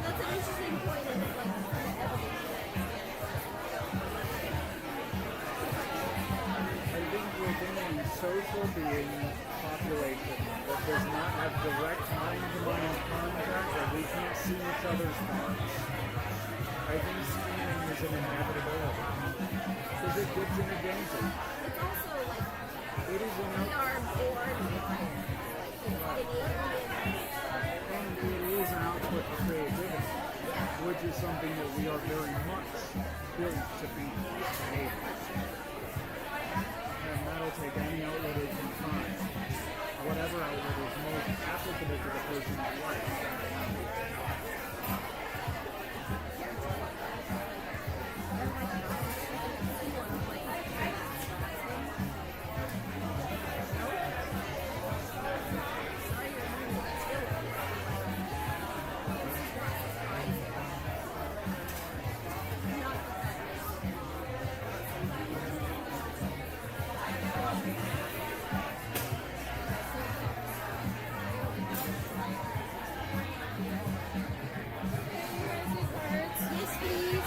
That's an interesting point of like evolution. I think within a social being population that does not have direct mind-to-mind contact, that we can't see each other's thoughts, I think scheming is an inevitability. Because it gives an advantage. It's also like It is an we are born wired. and it is an output for creativity, which is something that we are very much built to be able. And that'll take any outlet it can find. Whatever outlet is most applicable to the person's life. Yes, please.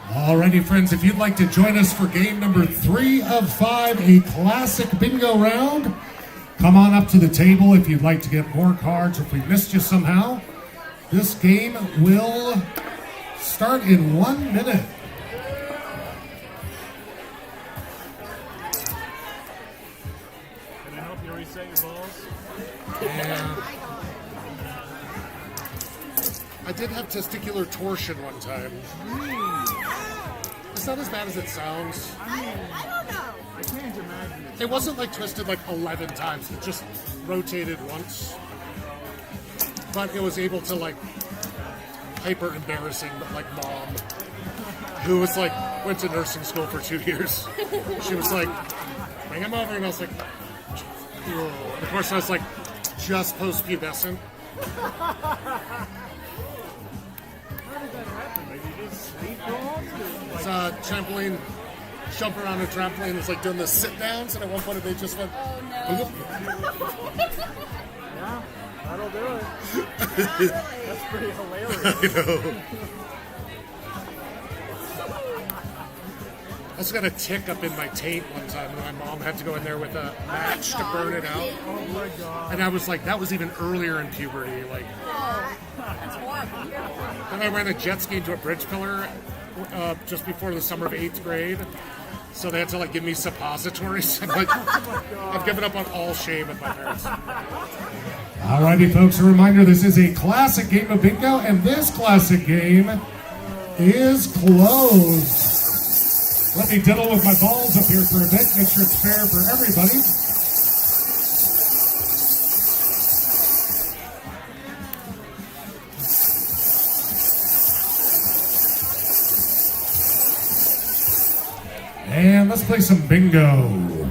Alrighty, friends, if you'd like to join us for game number 3 of 5, a classic bingo round, come on up to the table if you'd like to get more cards. If we missed you somehow, this game will start in 1 minute. Can I help you reset your balls? Yeah. I did have testicular torsion one time. It's not as bad as it sounds. I don't know. I can't imagine it. It wasn't like twisted like 11 times. It just rotated once. But it was able to like hyper embarrassing, but like mom, who was like went to nursing school for 2 years. She was like, bring him over, and I was like, "Ugh." And of course I was like, just post-pubescent. How did that happen? Like you just sleep dogs? It's a trampoline, jump around a trampoline. It's like doing the sit downs, and at one point they just went. Oh no. Yeah, that'll do it. That's pretty hilarious. I know. I just got a tick up in my taint one time, and my mom had to go in there with a match to burn it out. Oh my god. And I was like, that was even earlier in puberty. Like, That's horrible. then I ran a jet ski into a bridge pillar just before the summer of 8th grade. So they had to like give me suppositories. I'm like, I've given up on all shame with my parents. Alrighty, folks, a reminder, this is a classic game of bingo, and this classic game is closed. Let me diddle with my balls up here for a bit, make sure it's fair for everybody. And let's play some bingo.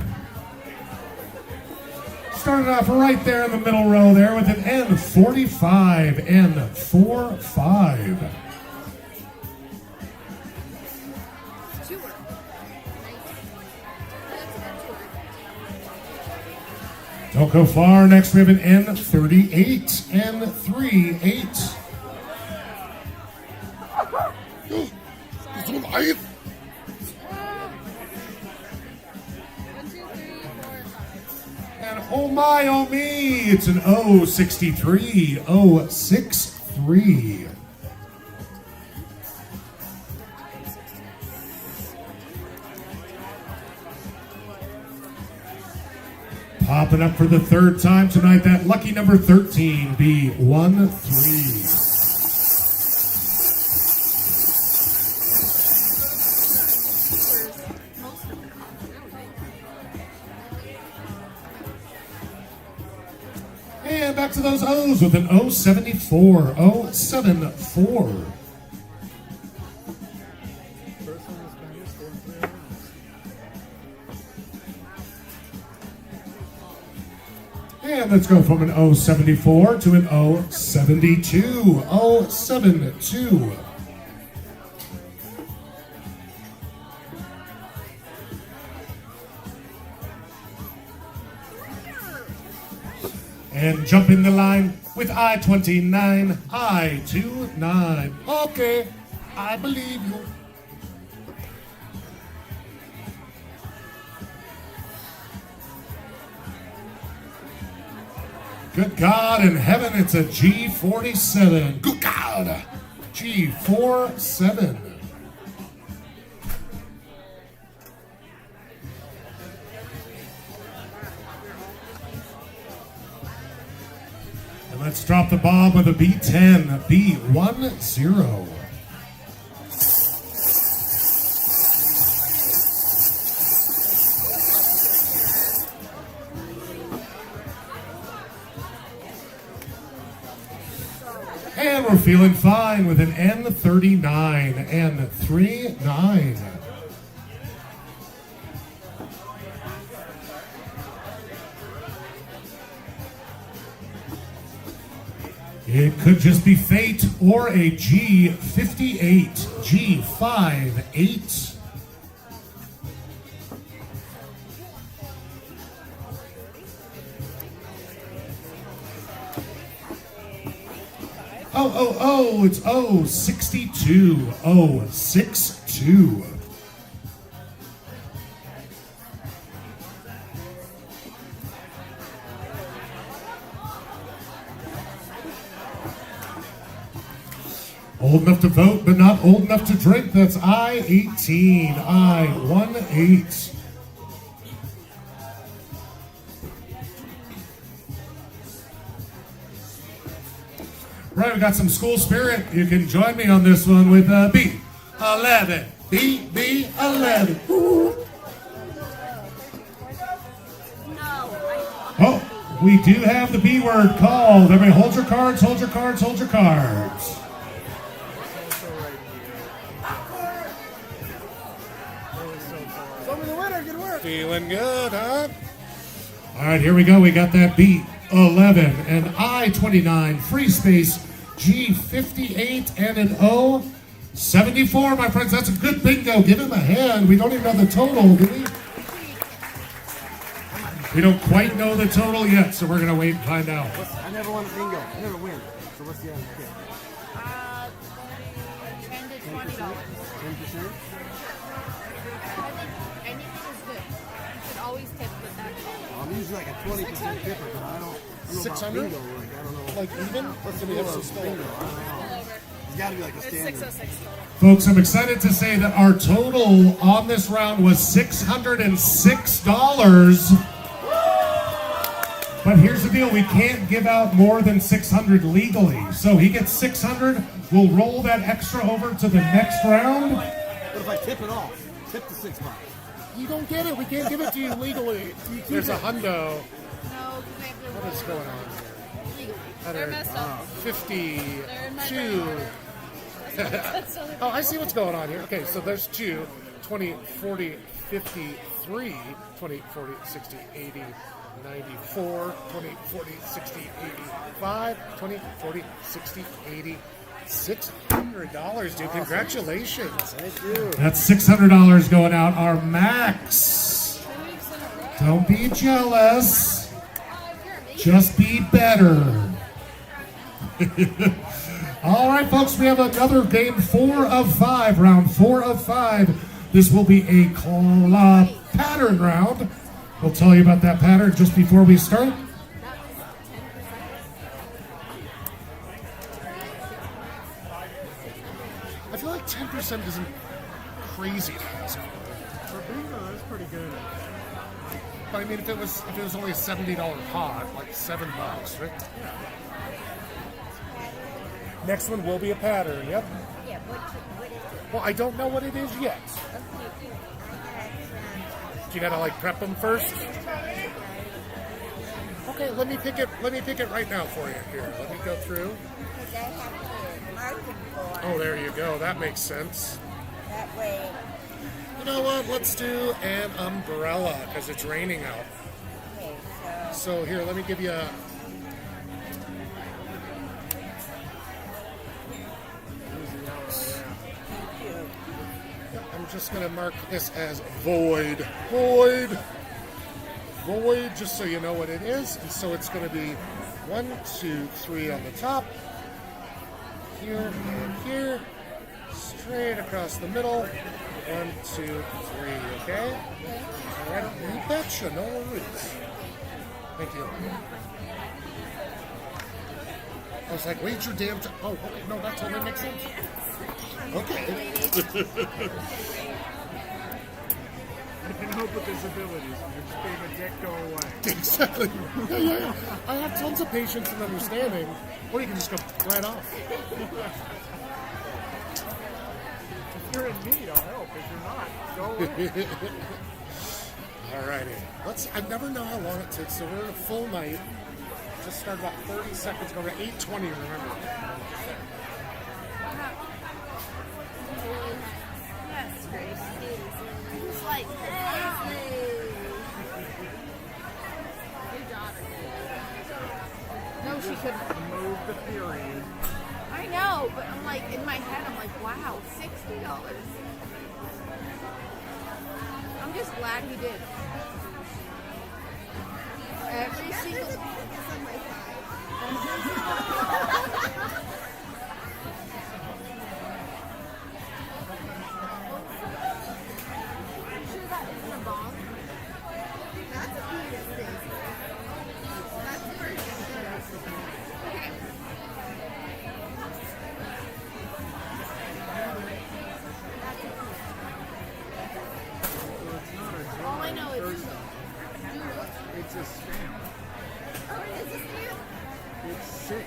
Started off right there in the middle row there with an N45, N45. Tour. That's a good tour. Don't go far. Next we have an N38, N38. It's alive. 1, 2, 3, 4, 5. And oh my, oh me, it's an O63, O63. Popping up for the third time tonight, that lucky number 13, B13. Most of them. And back to those O's with an 074, 074. First one was Spanish, scoring 3 runs. And let's go from an 074 to an 072, 072. And jump in the line with I-29, I-29. Okay, I believe you. Good God in heaven, it's a G47. Good God, G47. And let's drop the bomb with a B10, B10. And we're feeling fine with an N39, N39. It could just be fate or a G58, G58. Oh, it's 062, 062. Old enough to vote, but not old enough to drink. That's I-18, I-18. Right, we got some school spirit. You can join me on this one with B11. B11. Oh, we do have the B word called. Everybody hold your cards, hold your cards, hold your cards. Show me the winner, good work. Feeling good, huh? All right, here we go. We got that B11 and I-29, free space, G58 and an O74, my friends. That's a good bingo. Give him a hand. We don't even know the total, do we? We don't quite know the total yet, so we're going to wait and find out. I never won a bingo. I never win. So what's the other tip? $10 to $20. 10%? Anything is good. You should always tip with that. I'm usually like a 20% tipper, but I don't know about 600? bingo. Like, I don't know. Like even? Or do we have some Bingo, still? I don't know. It's got to be like a It's standard. 606 total. Folks, I'm excited to say that our total on this round was $606. But here's the deal, we can't give out more than 600 legally. So he gets 600, we'll roll that extra over to the next round. What if I tip it off? Tip the $6. You don't get it. We can't give it to you legally. There's a hundo. No, because they have to What is going on here? legally. They're messed up. 52. They're in my brain. That's other Oh, I see what's going on here. Okay, so there's 2, 20, 40, 53, 20, 40, 60, 80, 94, 20, 40, 60, 85, 20, 40, 60, 80, $600, dude. Congratulations. Thank you. That's $600 going out. Our max. Don't be jealous. Just be better. All right, folks, we have another game 4 of 5, round 4 of 5. This will be a pattern round. We'll tell you about that pattern just before we start. I feel like 10% isn't crazy. For bingo, that's pretty good. But I mean, if it was only a $70 pot, like $7, right? Next one will be a pattern. Yep. Yeah, what is it? Well, I don't know what it is yet. You gotta like prep them first. Okay, let me pick it. Let me pick it right now for you. Here, let me go through. Because I have to mark it for Oh, there you go. That makes sense. that way. You know what? Let's do an umbrella because it's raining out. Okay, So here, let me give you a. I'm just gonna mark this as void. Void. Void, just so you know what it is. And so it's gonna be 1, 2, 3 on the top. Here and here. Straight across the middle. 1, 2, 3, okay? Alright, you betcha, no worries. Thank you. I was like, wait your damn time. Oh, okay, no, that totally makes sense. Okay. You can help with disabilities. You're just being a dick, go away. Exactly. Yeah. I have tons of patience and understanding. Or you can just go right off. If you're in need, I'll help. If you're not, go away. Alrighty. I never know how long it takes, so we're in a full night. Just start about 30 seconds, go to 8:20, remember. Yes, Grace. It's like, no, she couldn't. Move the period. I know, but I'm like, in my head, I'm like, wow, $60. I'm just glad he did. Every single. Sure that isn't a bomb? That's a penis thing. That's the first okay. All I know is It's a stamp. oh, is this new? It's 6.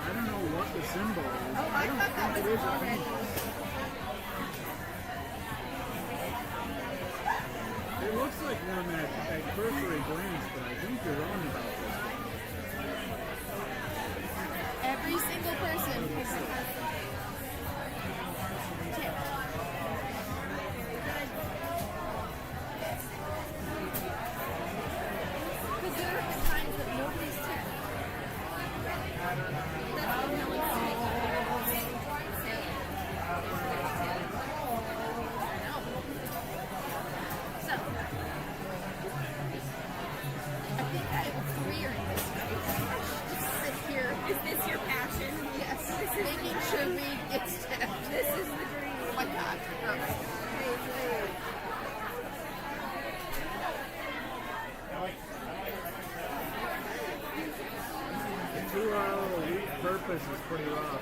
I don't know what the symbol is. Oh, I don't thought that think was it is a already. penis. It looks like one at cursory glance, but I think you're wrong about this. Every single person has tipped. Because there have been times that nobody's tipped. So, I think I have a career in this space. Just sit here. Is this your passion? Yes, making sure we get tipped. This is the dream. Oh my God, gross. The 2 hour a week purpose is pretty rough.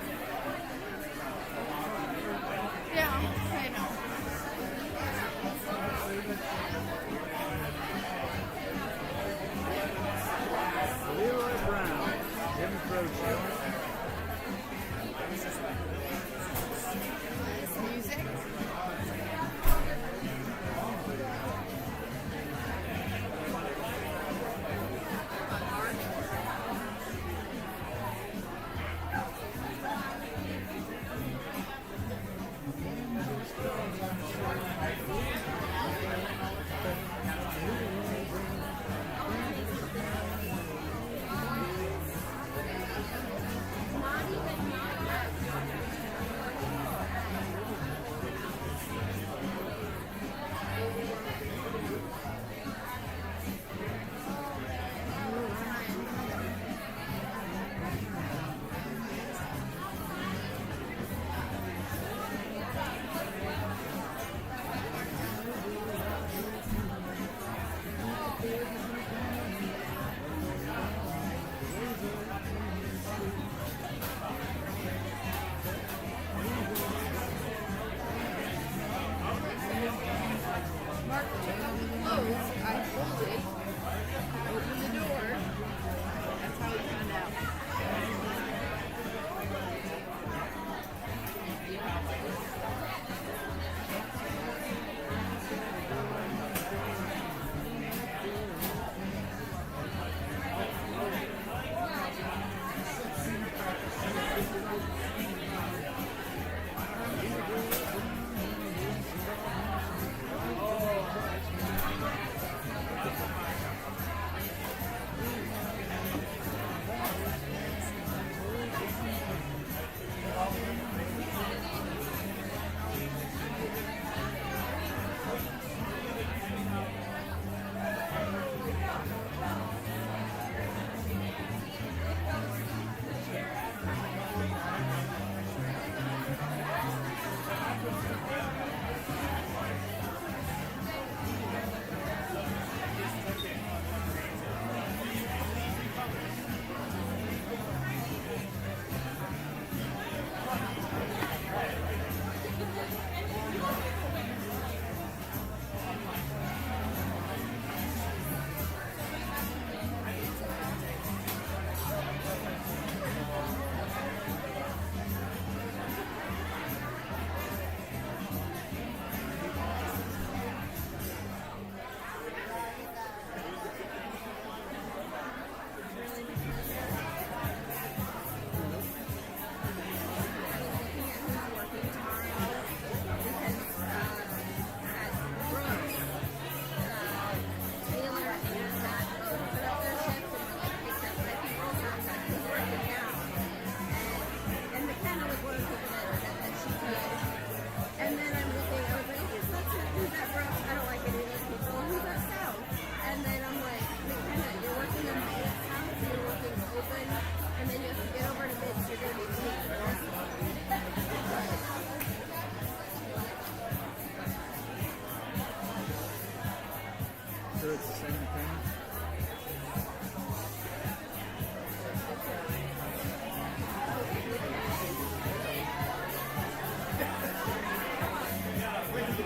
Megan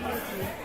McKinney.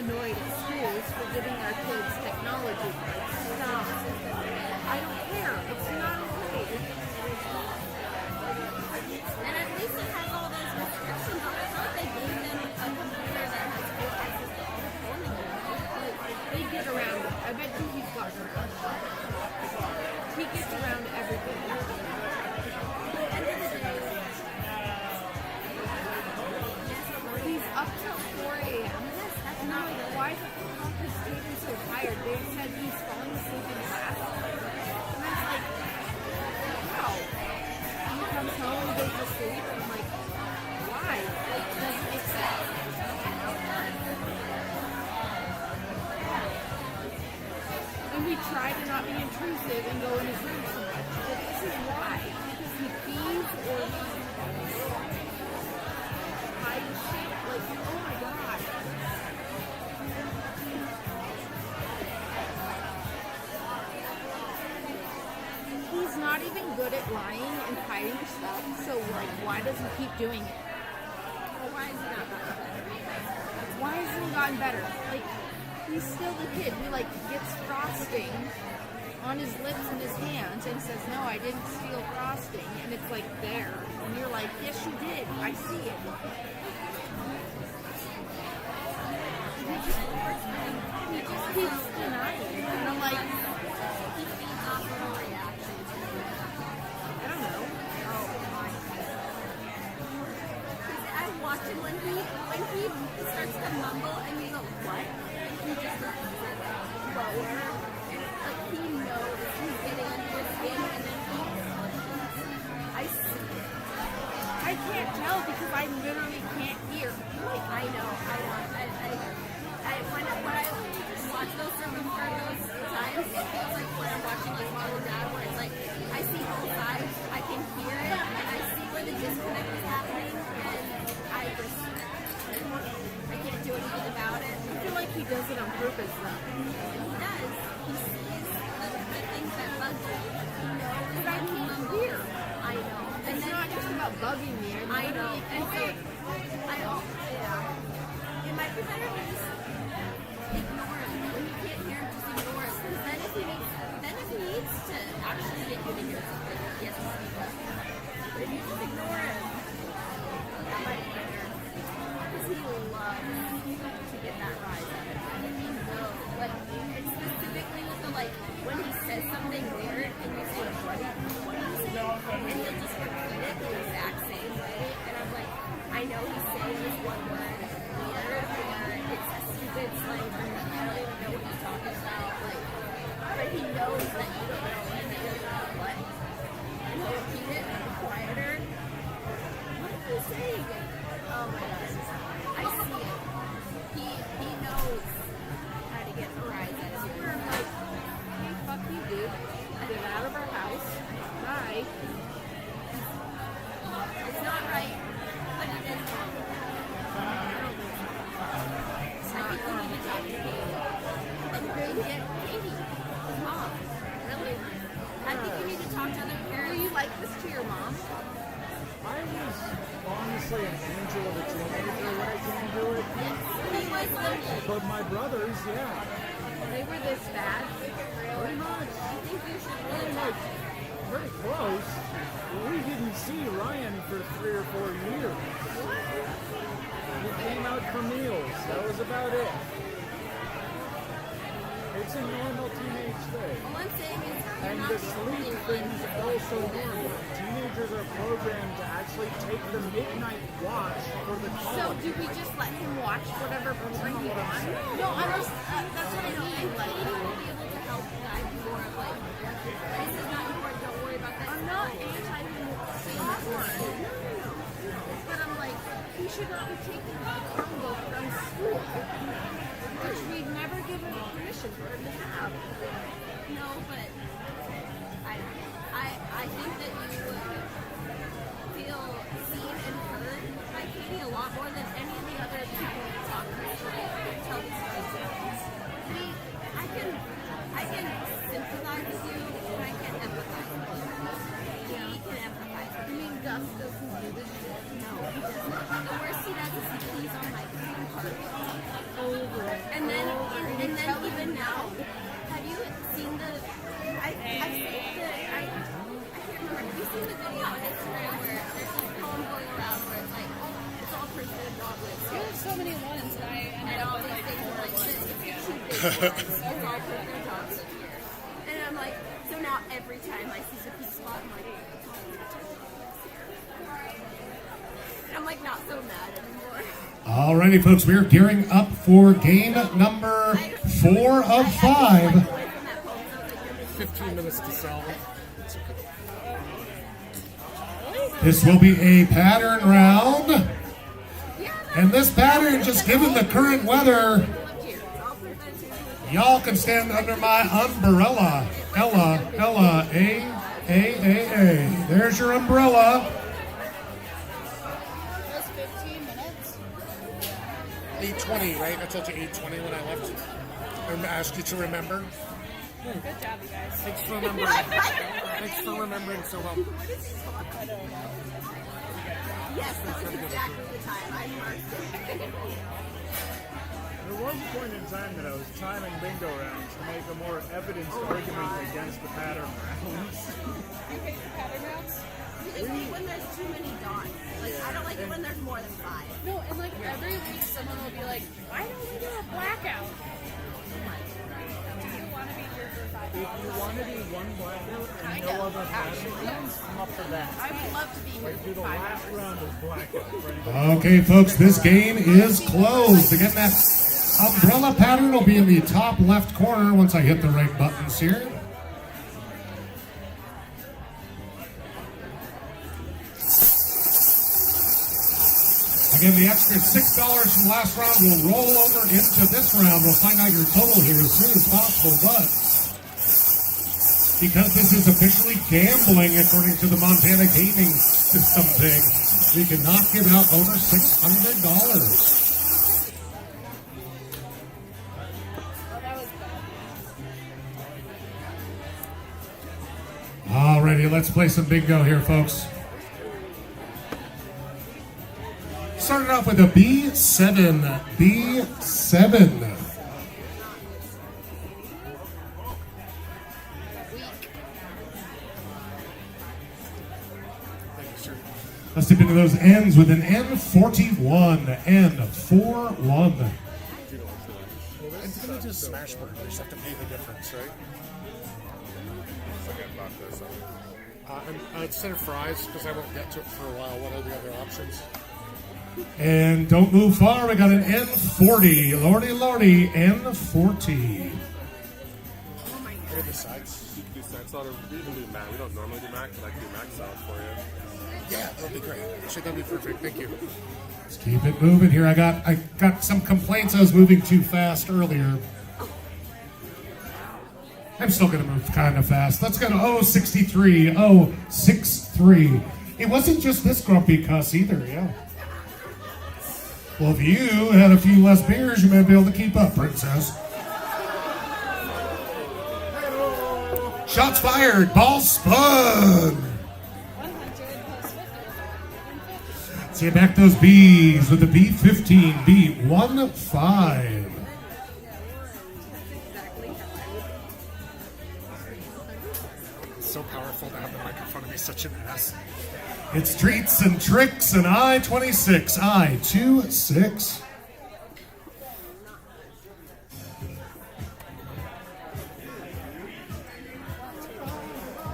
annoyed at schools for giving our kids technology. Stop. I don't care. It's not okay. And at least it has all those restrictions on it. Not they gave them a computer that has full access to all the formula. They get around it. I bet you he's got some. He gets around everything. He's up till 4 a.m. And I'm like, why the fuck is Steven so tired? They said he's falling asleep in class. And I'm like, no. He comes home and goes to sleep. And I'm like, why? Like, it doesn't make sense. And we try to not be intrusive and go in his room so much. But this is why. Because he pees or he hides shit. Like, oh my god. good at lying and hiding stuff. So like, why does he keep doing it? Well, why is he not gotten better? Why hasn't he gotten better? Like, he's still the kid who like gets frosting on his lips and his hands and says, "No, I didn't steal frosting," and it's like there, and you're like, "Yes, you did. I see it." He just keeps denying, and I'm like, He feeds off of a reaction to it. I don't know. Oh my god. I watch him when he starts to mumble and you go, what? And he just repeats it lower. Like he knows he's getting under his skin and then I see it. I can't tell because I literally can't hear. Like I know. When I watch those times, it feels like when I'm watching like Mom and Dad, where it's like I see both sides, I can hear it, and I see where the disconnect is happening, and I can't do anything about it. I feel like he does it on purpose though. He does. He sees the things that bug you. He knows But I that he can't hear. I know. And It's then not just about bugging me. I know. And so yeah. It might be better to just ignore him. When you can't hear him, just ignore him. Because then if he needs to actually get you to hear something, he has to speak up. But if you just ignore him, that might be better. Because he loves to get that rise out of him. He knows. Like, and specifically with the like, when he says something weird and you say, what did you say? And he'll just repeat it the exact same way. And I'm like, I know he's saying this one word weird, or it's a stupid slang term that I don't even know what he's talking about. Like, but he knows that you don't know and that you're not what. And he'll repeat it quieter. What are you saying? Oh my gosh. I see it. He knows how to get a rise out of you. I'm like, hey, fuck you, dude. Get out of our house. Bye. It's not right, but it is wrong. I think we need to talk to Katie. And get Katie, his mom. Really? I think you need to talk to other Will parents. you like this to your mom? I was honestly an angel of a teenager when I came to it. He was literally. But my brothers, yeah, They were this bad. pretty much. I think you should I really mean, talk. like, pretty close. We didn't see Ryan for 3 or 4 years. He came out for meals. That was about it. It's a normal teenage thing. All I'm saying is you're And not the the sleep only thing's one. also normal. Teenagers are programmed to actually take the midnight watch for the call. So do we just let him watch whatever program he wants? No, I'm just, that's what I mean. Like, Katie will be able to help guide you more of like, this is not important, don't worry about that. I'm not anti-awkward. No. But I'm like, he should not be taking a Chromebook from school, which we've never given permission for him to have. No, but I think that you feel seen and heard by Katie a lot more than any of the other people who talk to tell these stories. I can sympathize with you, but I can't empathize with you. He can empathize with I you. mean, Gus doesn't do this shit. No, he doesn't. The worst he does is he pees on my green carpet. Over And then even now, have you seen the? I can't remember. Have you seen the video on Instagram where there's this poem going around where it's like, it's all presented dog lips. You have so many ones that I end And up all with these like things are like, horrible. it's two big ones. It's all presented dog lips here. And I'm like, so now every time I see the pee spot, I'm like, it's all presented dog lips here. And I'm like not so mad anymore. Alrighty, folks, we're gearing up for game number 4 of 5. 15 minutes to sell. This will be a pattern round. And this pattern, just given the current weather, y'all can stand under my umbrella. Ella, A. There's your umbrella. Those 15 minutes. 8:20, right? I told you 8:20 when I left. And asked you to remember. Good job, you guys. Thanks for remembering. Thanks for remembering so well. Yes, that was exactly the time I marked it. There was a point in time that I was timing bingo rounds to make a more evidenced argument against the pattern rounds. You hate the pattern rounds? I hate when there's too many dots. Like, I don't like it when there's more than 5. No, and like every week someone will be like, why don't we do a blackout? Do you want to be here for 5 If you want to do one blackout and no other pattern rounds, I'm up for that. I would love to be here Do for the 5 last hours. round of blackout for anybody. Okay, folks, this game is closed. Again, that umbrella pattern will be in the top left corner once I hit the right buttons here. Again, the extra $6 from last round will roll over into this round. We'll find out your total here as soon as possible, but because this is officially gambling according to the Montana Gaming System thing, we cannot give out over $600. Alrighty, let's play some bingo here, folks. Starting off with a B7. B7. Let's dip into those N's with an N41. N41. It's gonna just smash burger. You just have to pay the difference, right? Instead of fries, because I won't get to it for a while. What are the other options? And don't move far. We got an N40. Lordy, N40. What are the sides? Do sides out of, we even do mac. We don't normally do mac, but I can do mac salad for you. Yeah, that'll be great. Actually, that'll be perfect. Thank you. Let's keep it moving here. I got some complaints I was moving too fast earlier. I'm still going to move kind of fast. Let's go to 063. 063. It wasn't just this grumpy cuss either, yeah. Well, if you had a few less beers, you might be able to keep up, Princess. Shots fired. Ball spun. 100 plus 50. See back those B's with the B15. B15. It's so powerful to have the microphone to be such an ass. It's treats and tricks and I-26. I-26.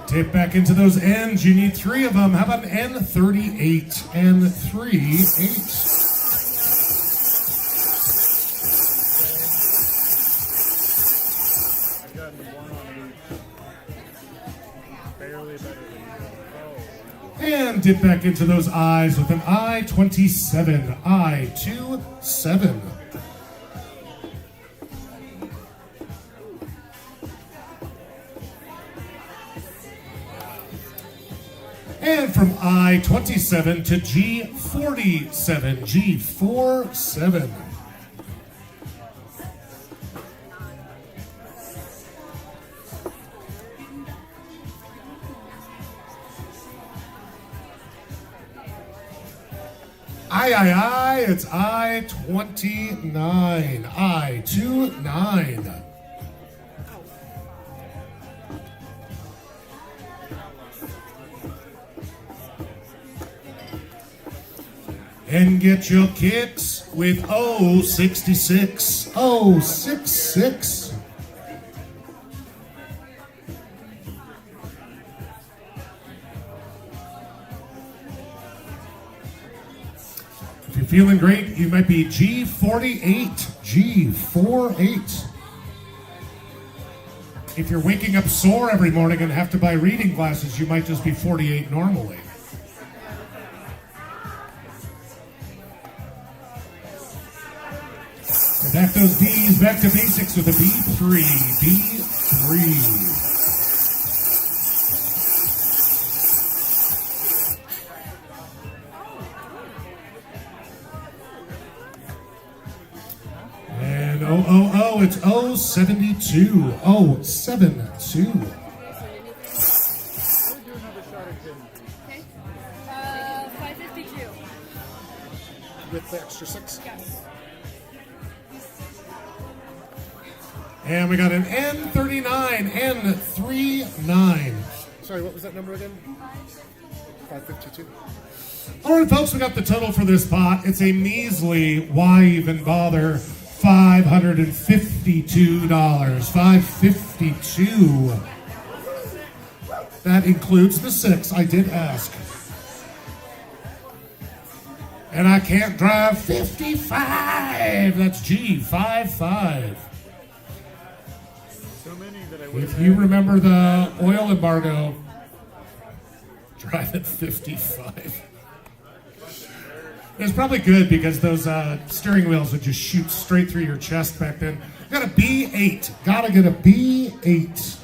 Tip back into those N's. You need 3 of them. How about an N38? N38. I've gotten 1 on each. Barely better than you. And dip back into those I's with an I-27. I-27. And from I-27 to G47. G47. Aye, it's I-29. I-29. And get your kicks with 066. 066. If you're feeling great, you might be G48. G48. If you're waking up sore every morning and have to buy reading glasses, you might just be 48 normally. And back those B's, back to basics with a B3. B3. And it's 072. 072. extra 6. Yes. And we got an N39, N39. Sorry, what was that number again? 552. All right, folks, we got the total for this pot. It's a measly, why even bother, $552. $552. That includes the 6. I did ask. And I can't drive 55. That's G55. So many that I would If you remember the oil embargo, drive at 55. It's probably good because those steering wheels would just shoot straight through your chest back then. Got a B8. Gotta get a B8.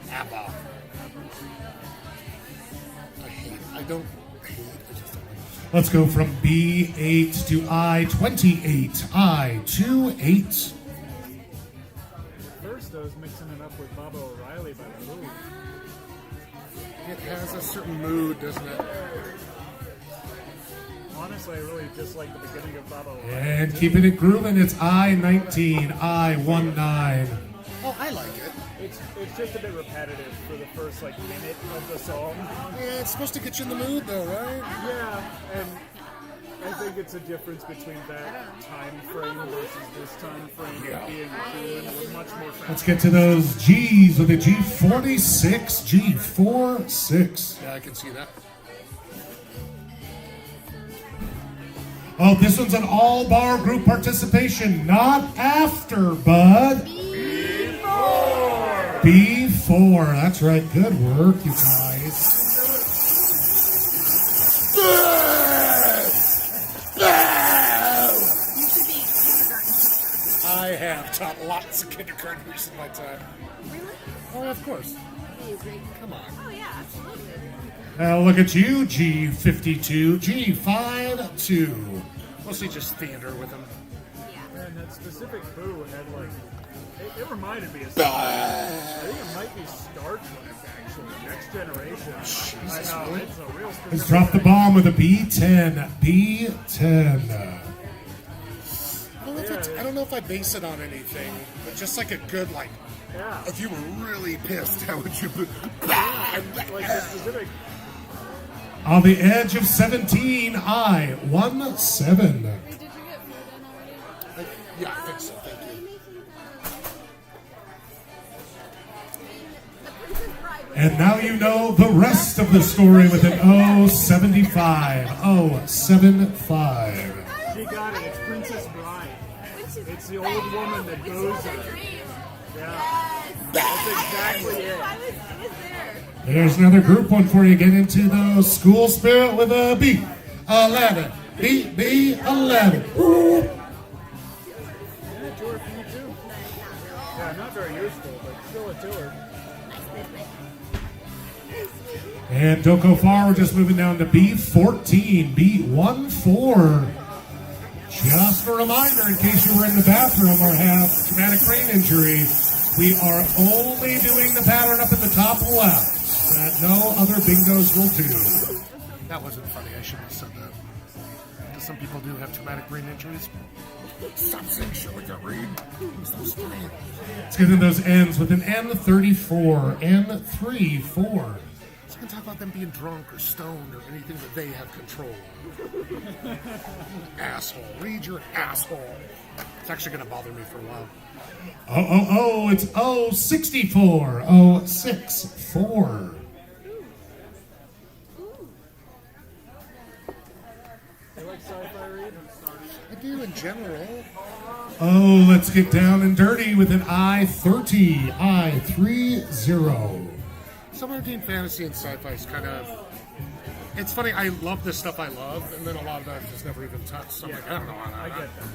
ABBA. I don't hate, I just don't like it. Let's go from B8 to I28. I28. first I was mixing it up with Baba O'Reilly by the Move. It has a certain mood, doesn't it? Honestly, I really dislike the beginning of Baba O'Reilly. And keeping it grooving, it's I19. I19. Oh, I like it. It's just a bit repetitive for the first minute of the song. Yeah, it's supposed to get you in the mood, though, right? Yeah, and I think it's a difference between that time frame versus this time frame being cool and much more fast. Let's get to those G's with a G46. G46. Yeah, I can see that. Oh, this one's an all-bar group participation, not after, bud. B4. That's right. Good work, you guys. I have taught lots of kindergartners in my time. Really? Oh, of course. Amazing. Come on. Oh yeah, absolutely. Now look at you, G52, G52. Mostly just theater with them. And that specific boo had it reminded me of something. I think it might be Star Trek, actually. Next Generation. Jesus, I know, really? it's a real specific Let's drop the thing. bomb with a B10. B10. Well, I don't know if I base it on anything, but just like a good, Yeah. if you were really pissed, how would you... Like the specific. On the edge of 17, I17. Wait, did you get food in already? Yeah, I think so. Thank you. The Princess Bride was And now you know the rest of the story with an 075. 075. She got it. It's Princess Bride. It's the old woman that goes her. Yeah. That's exactly it. I was there. There's another group one for you. Get into the school spirit with a B11. B11. Ooh. Yeah, tour for you too. Yeah, not very useful, but still a tour. And don't go far. We're just moving down to B14. B14. Just a reminder, in case you were in the bathroom or have traumatic brain injury, we are only doing the pattern up at the top left that no other bingos will do. That wasn't funny. I shouldn't have said that. Because some people do have traumatic brain injuries. Stop saying shit like that, Reed. It's so funny. Let's get in those N's with an N34. N34. So I can talk about them being drunk or stoned or anything that they have control of. Asshole. Reed, you're an asshole. It's actually going to bother me for a while. It's 064. 064. You like sci-fi, Reed? I do in general. Oh, let's get down and dirty with an I30. I30. Summer Team Fantasy and sci-fi is kind of... It's funny, I love the stuff I love, and then a lot of that I've just never even touched. So I'm like, I don't know how I that. get that.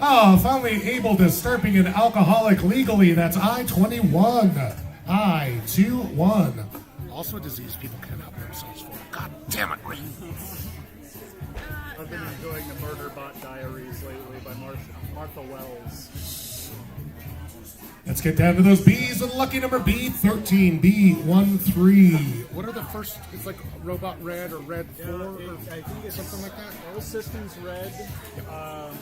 Oh, finally able to start an alcoholic legally. That's I21. I21. Also a disease people can't help themselves for. God damn it, Reed. I've been enjoying the Murderbot Diaries lately by Martha Wells. Let's get down to those B's with lucky number B13, B13. What are the first? It's like Robot Red or Red 4 or I think it's something like that. All Systems Red,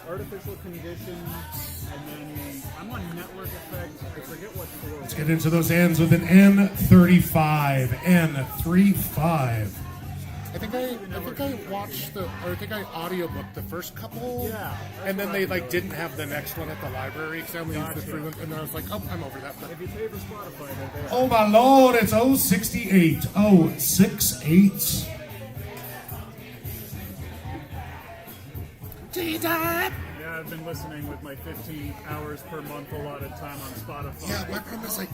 Artificial Conditions, and then I'm on Network Effect. I forget what 4. Let's get into those ends with an N35, N35. I think I watched I think I audiobooked the first couple. Yeah. And then they like didn't have the next one at the library because I only used the Gotcha. 3 ones, and then I was like, oh, I'm over that. But If you pay for Spotify, they're there. Oh my lord, it's 068, 068. T-Dot! Yeah, I've been listening with my 15 hours per month allotted time on Spotify. Yeah, my problem is like,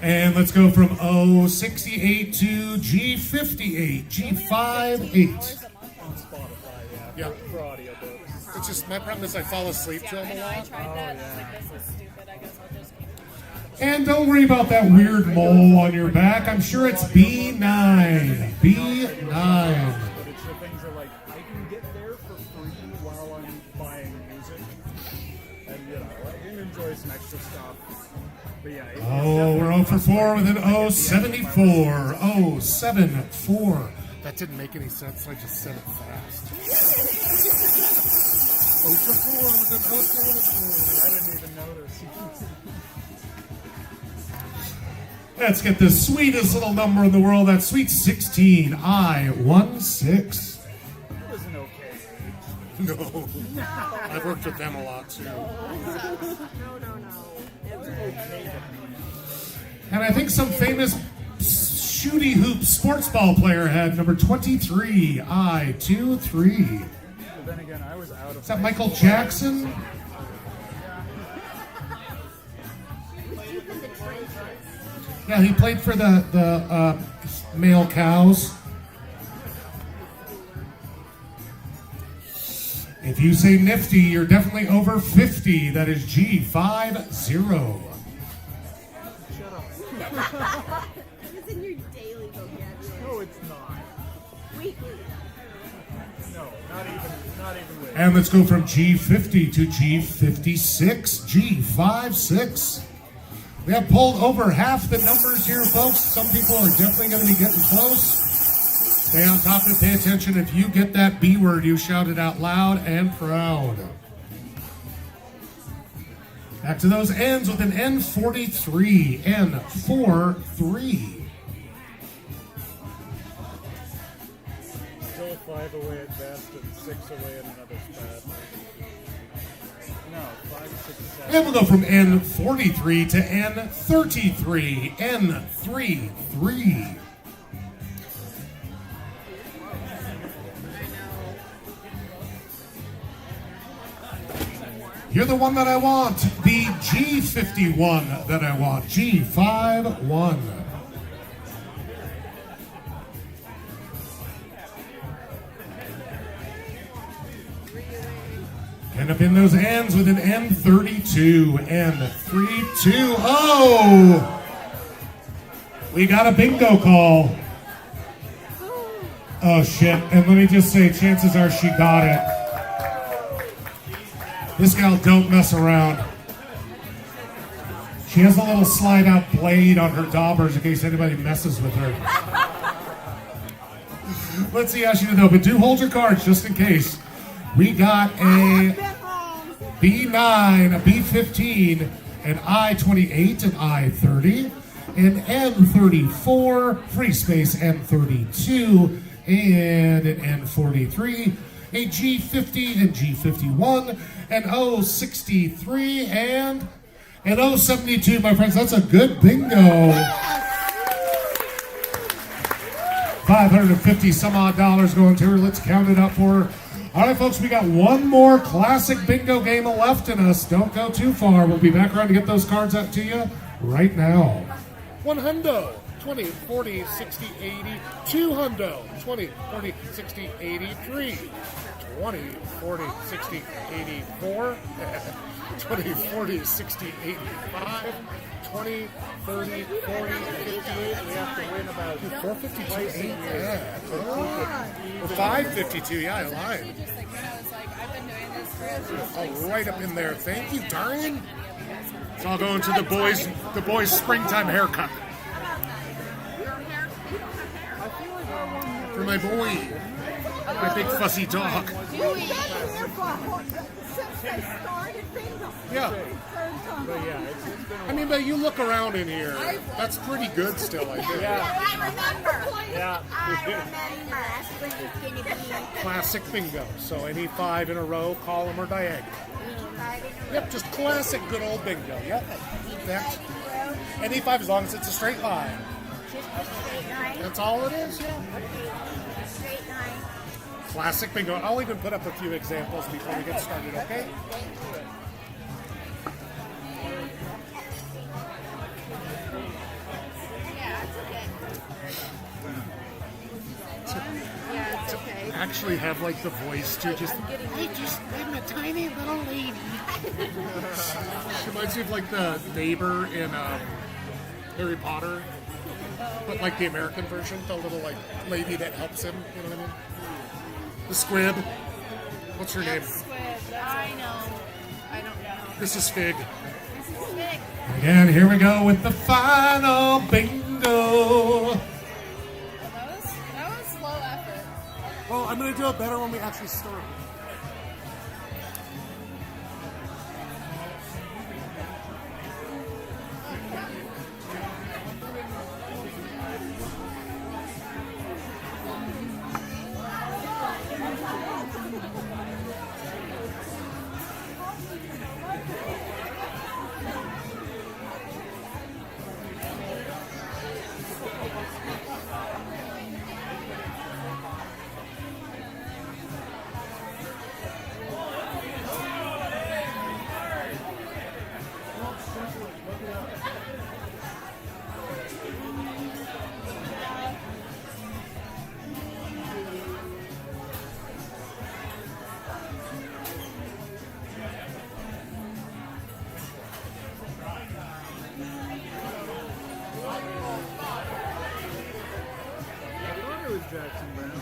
And let's go from 068 to G58, G58. On Spotify, Yeah. for audiobooks. it's just my problem is I fall asleep to them a I know, I lot. tried that. It's like, this is stupid. I guess I'll just keep it. And don't worry about that weird mole on your back. I'm sure it's B9. B9. But it's the things that, like, I can get there for free while I'm buying music. And, you know, I can enjoy some extra stuff. But yeah, Oh, we're 0 for 4 with an 074. 074. That didn't make any sense, so I just said it fast. Oh, for 4 with an I didn't even notice. Let's get the sweetest little number in the world. That sweet 16. I16. It was an okay. No. I've worked with them a lot too. And I think some famous shooty hoop sports ball player had number 23. I23. But then again, I was out of. Is that Michael Jackson? Deep in the trenches. Yeah, he played for the male cows. If you say nifty, you're definitely over 50. That is G50. It's in your daily vocabulary. No, it's not. Weekly. No, not even with. And let's go from G50 to G56. G56. We have pulled over half the numbers here, folks. Some people are definitely going to be getting close. Stay on top of it. Pay attention. If you get that B word, you shout it out loud and proud. Back to those ends with an N43. N43. Still 5 away at best and 6 away at another spot. No, 5, 6, 7. And we'll go from N43 to N33. N33. You're the one that I want. The G51 that I want. G51. End up in those ends with an N32. N32. Oh! We got a bingo call. Oh, shit. And let me just say, chances are she got it. This gal don't mess around. She has a little slide out blade on her daubers in case anybody messes with her. Let's see how she did though, but do hold your cards just in case. We got a B9, a B15, an I28, an I30, an N34, free space N32, and an N43, a G50 and G51, an O63, and an O72, my friends. That's a good bingo. 550 some odd dollars going to her. Let's count it up for her. All right, folks, we got one more classic bingo game left in us. Don't go too far. We'll be back around to get those cards out to you right now. 1 hundo, 20, 40, 60, 80, 2 hundo, 20, 40, 60, 83, 20, 40, 60, 84, 20, 40, 60, 85, 20, 30, 40, 58. We have to win about 452, ain't bad. Or 552, yeah, I lied. Just like when I was like, I've been doing this for Oh, right up in there. Thank you, darling. It's all going to the boys' springtime haircut. Your hair, you don't have hair. I feel like I won more. For my boy. My big fussy dog. You've been here for since they started bingo. Yeah. Third time. But yeah, it's been a I mean, but you look around in here. That's pretty good still, I think. Yeah. I remember. Yeah. I remember. That's when it's going to be. Classic bingo. So any 5 in a row, column or diagonal. Yep, just classic good old bingo. Yep. That's any 5 as long as it's a straight line. Just a straight line. That's all it is, yeah. Straight line. Classic bingo. I'll even put up a few examples before we get started, okay? Yeah, it's okay. Yeah, it's okay. Actually have like the voice to just, I'm a tiny little lady. She reminds me of like the neighbor in Harry Potter, but like the American version, the little like lady that helps him, you know what I mean? The squib. What's her name? Squid. I know. I don't know. This is Fig. This is Nick. And here we go with the final bingo. That was low effort. Well, I'm gonna do it better when we actually start. I thought it was Jackson Brown.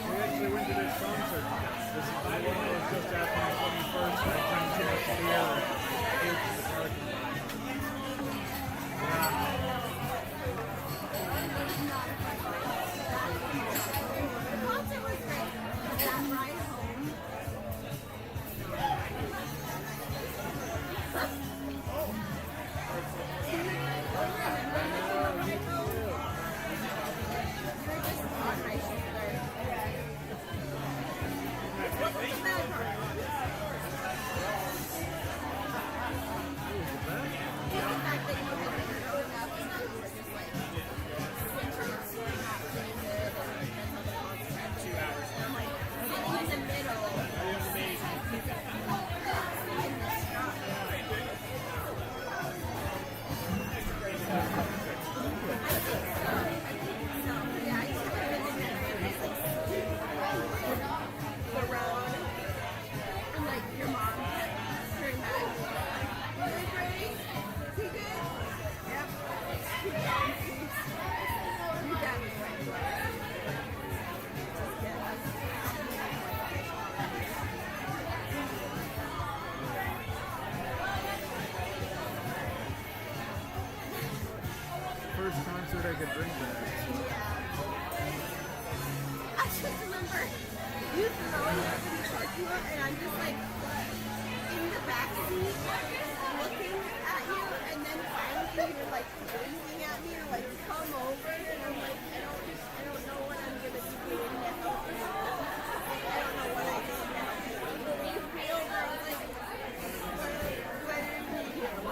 We actually went to this concert. This is the one that was just after my 21st. I drank too much beer. Ate the parking lot. The concert was great. That ride home. First concert I could drink at. I just remember you throwing up in the parking lot, and I'm just like in the back seat looking at you, and then finally you're like waving at me to like come over, and I'm like, I don't know what I'm gonna be doing now. I don't know what I did now. But you feel like what did we do?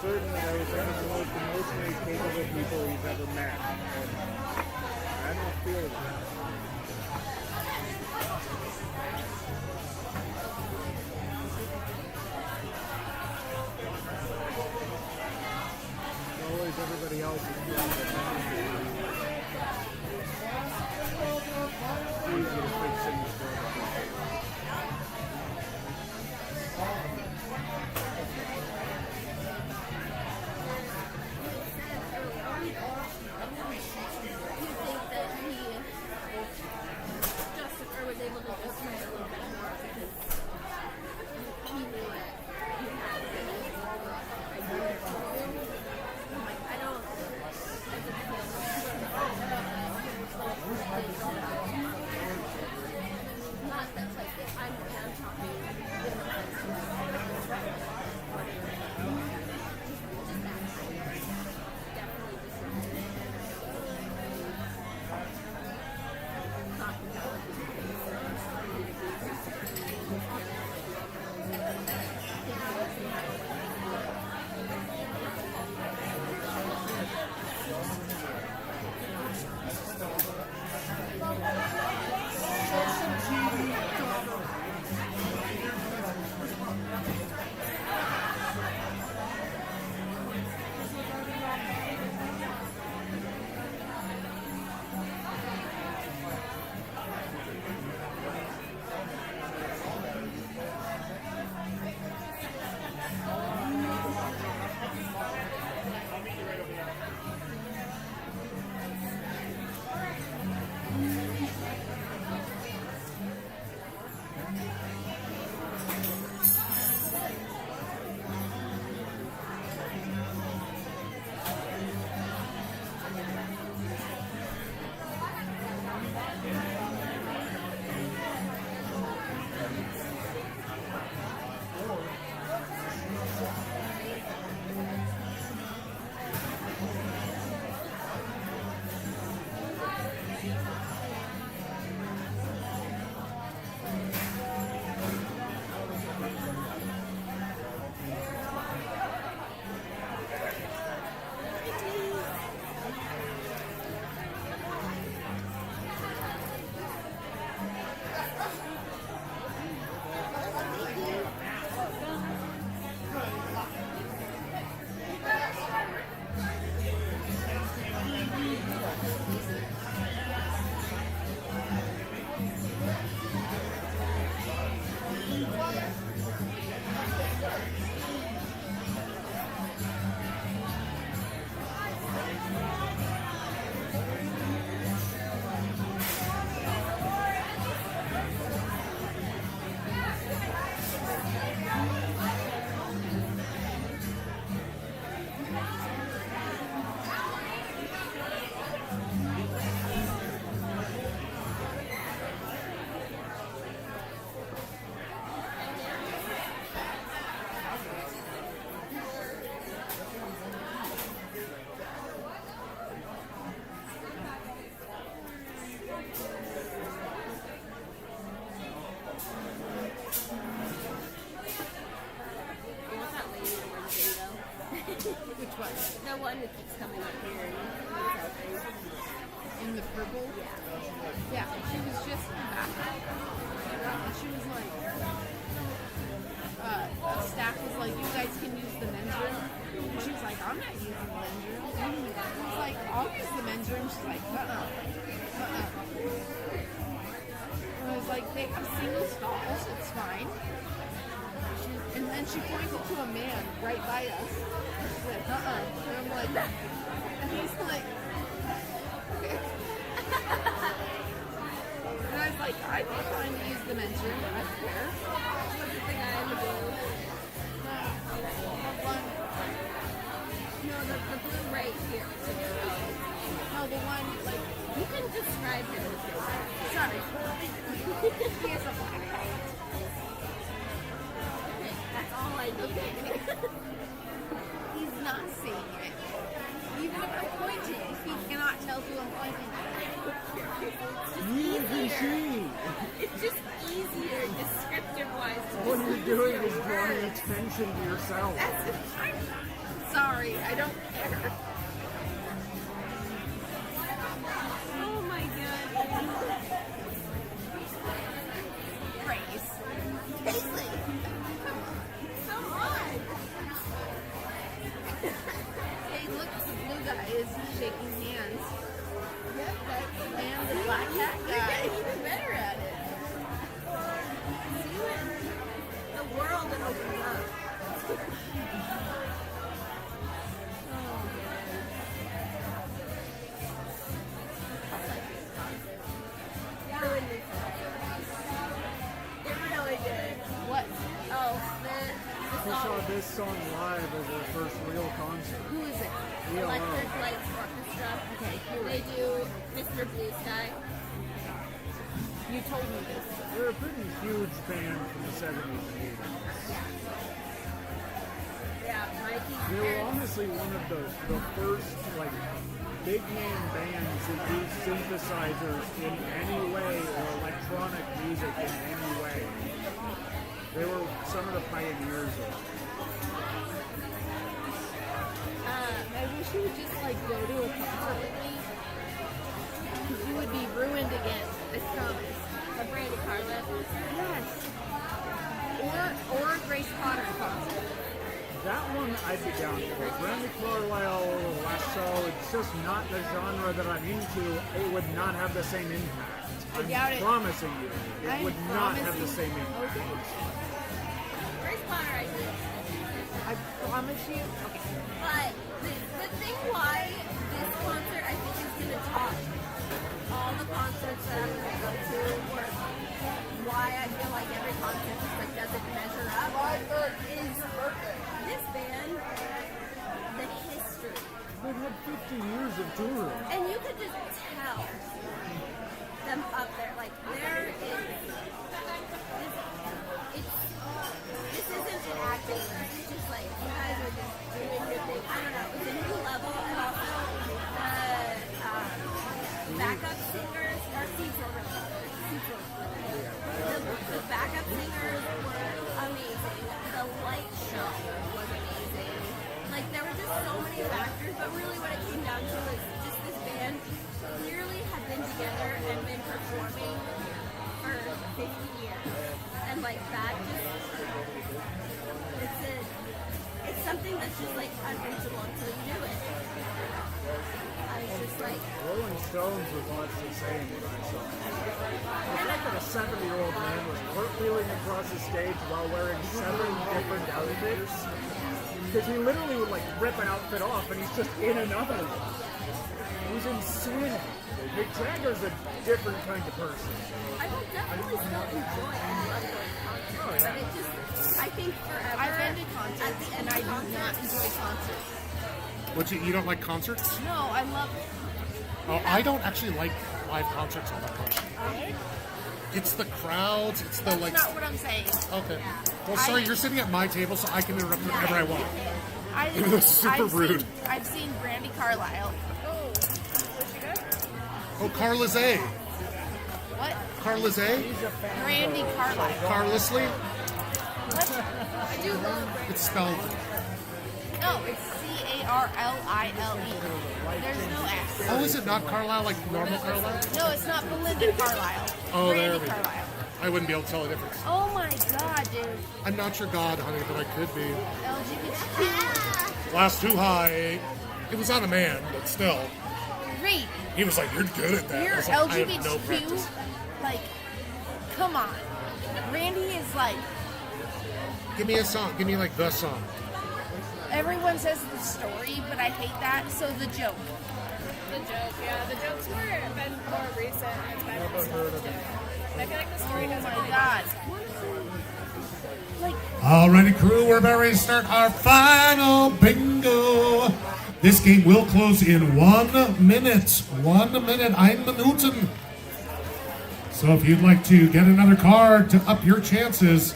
Certainly, I was one of the most emotionally capable people he's ever met. And I don't feel that. It's always everybody else is doing it. It's easy to fix things for other people. Do you think that he Justin was able to justify it a little bit more because he knew that he had to be I don't not that like that I'm talking Which one? the one that keeps coming up here. In the purple? Yeah. Yeah, she was just back. not using the men's room. I was like, I'll use the men's room. She's like, And I was like, they have single stalls. It's fine. And then she pointed to a man right by us. She's like, And I'm like, and he's like, and I was like, I'd be fine to use the men's room. I don't care. What's the guy in the blue? No, the blue right here. No, the one, like, You can describe him. sorry. He has a black hat. Okay, that's all I need. He's not seeing it. Even if I'm pointing, he cannot tell who I'm pointing at. You can see. It's just easier, descriptive-wise. All you're doing is drawing attention to yourself. I'm sorry, I don't care. Oh my god. Grace. Paisley! Come on! Hey, look, the blue guy is shaking hands. And the black hat You're guy. getting even better at it. See when the world opens up. Ruined it. It really did. What? Oh, the I saw song. this song live as their first real concert. Who is it? Electric Lights Orchestra. Okay, They do Mr. Blue Sky. you told me this. They're a pretty huge band from the 70s and 80s. Yeah, Mikey. They were honestly one of the first like big name bands that used synthesizers in any way or electronic music in any way. They were some of the pioneers of it. I wish you would just like go to a concert with me. Because you would be ruined again. I promise. The Brandy Carlin. Yes. Or a Grace Potter concert. That one I'd be down for. Brandy Carlisle, Lasso, it's just not the genre that I'm into. It would not have the same impact. I'm doubt it. promising you, it I'm would not have the promising- same impact. Okay. Grace Potter, I do. I promise you. Okay. But the thing why this concert I think is going to top all the concerts that I'm going to go to, or why I feel like every concert just like doesn't measure up, is this band, the history. They've had 50 years of touring. And you could just tell them up there, like there is this isn't an acting, this is just like you guys are just doing your thing. I don't know, it's a new level, and also the backup singers, our seats were really good. The backup singers were amazing. The light show was amazing. Like there were just so many factors, but really what it came down to was just this band clearly had been together and been performing for 50 years. And like that just it's something that's just like unreachable until you do it. I was just like Rolling Stones was much the same when I saw them. The fact that a 70-year-old man was cartwheeling across the stage while wearing 7 different outfits, because he literally would like rip an outfit off and he's just in another one. It was insane. Mick Jagger's a different kind of person. I will definitely still enjoy and love going to concerts, but it just I think forever I've been to at concerts the and end I of do not concerts, enjoy concerts. What you don't like concerts? No, I love. Oh, I don't actually like live concerts all that much. It's the crowds. It's the That's like. not what I'm saying. Okay. Well, sorry, you're sitting at my table, so I can interrupt whenever I want. I've Super rude. I've seen Brandy Carlisle. Oh, Carlizé. What? Carlizé? Brandy Carlisle. Carlessly? I do love It's spelled. No, it's Carlile. There's no S. Oh, is it not Carlisle like normal Carlisle? No, it's not Belinda Carlisle. Oh, there Brandy we go. Carlisle. I wouldn't be able to tell the difference. Oh my god, dude. I'm not your god, honey, but I could be. LGBTQ Glass too high. It was on a man, but still. Great. He was like, "You're good at that." I You're was like, I have no LGBTQ. practice. Like, come on. Randy is like, Give me a song. Give me like the song. everyone says the story, but I hate that. So the joke. The joke, yeah. The joke's been more recent. It's been Never heard of it. I feel like the story Oh doesn't my god. Like, Alrighty, crew, we're about ready to start our final bingo. This game will close in 1 minute. 1 minute, 1 Minuten. So if you'd like to get another card to up your chances,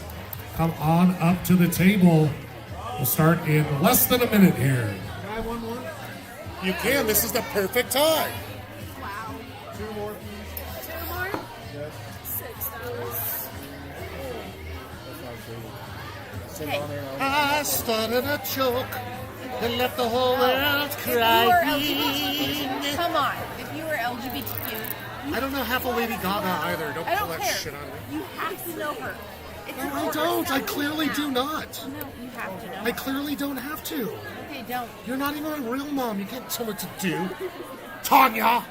come on up to the table. We'll start in less than a minute here. Can I have one more? You can. This is the perfect time. wow. Two more, please. 2 more? Yes. $6. That's not true. Okay. I started a joke and left the whole world If you were LGBTQ, come on. If you were LGBTQ, I don't know half of Lady Gaga either. Don't I pull don't that care. shit on me. You have to know her. It's No, I don't. I clearly do not. No, you have to know. I clearly don't have to. Okay, don't. You're not even a real mom. You can't tell me what to do. Tanya!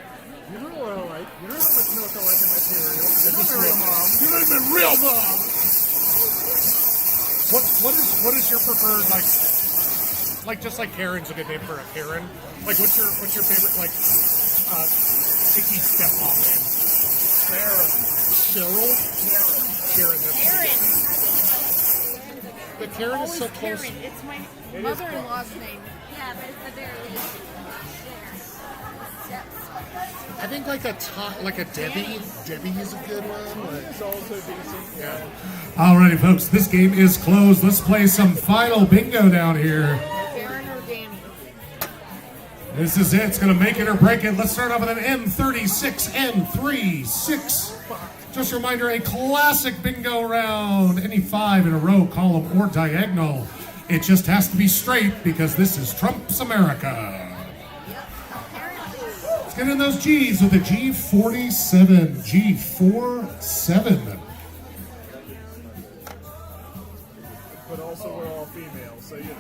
You know what I like? You know how much milk I like in my cereal? You're not a real mom. You're not even a real mom! What is your preferred, like just like Karen's a good name for a Karen? Like what's your favorite icky stepmom name? Sarah. Cheryl? Karen. That's Karen. But Karen is Always so close. Karen. It's my mother-in-law's name. Yeah, but it's the very least. Steps. I think like a Debbie. Debbie is a good one. Like, It's also decent. yeah. Alrighty, folks, this game is closed. Let's play some final bingo down here. Karen or Danny. This is it. It's going to make it or break it. Let's start off with an N36, N36. Just a reminder, a classic bingo round. Any 5 in a row, column, or diagonal. It just has to be straight because this is Trump's America. Let's get in those G's with a G47. G47. But also we're all female, so you know.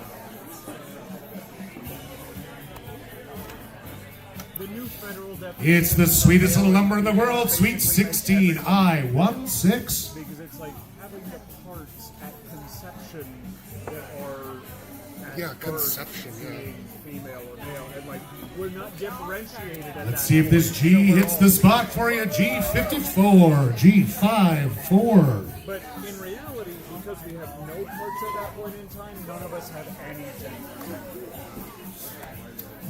The new federal definition. It's the sweetest little number in the world, Sweet 16, I-16. Because it's like having the parts at conception that are at Yeah, birth conception, yeah. being female or male, and like we're not differentiated at that Let's see if this point, G so we're hits all- the spot for you. G54, G54. But in reality, because we have no parts at that point in time, none of us have anything.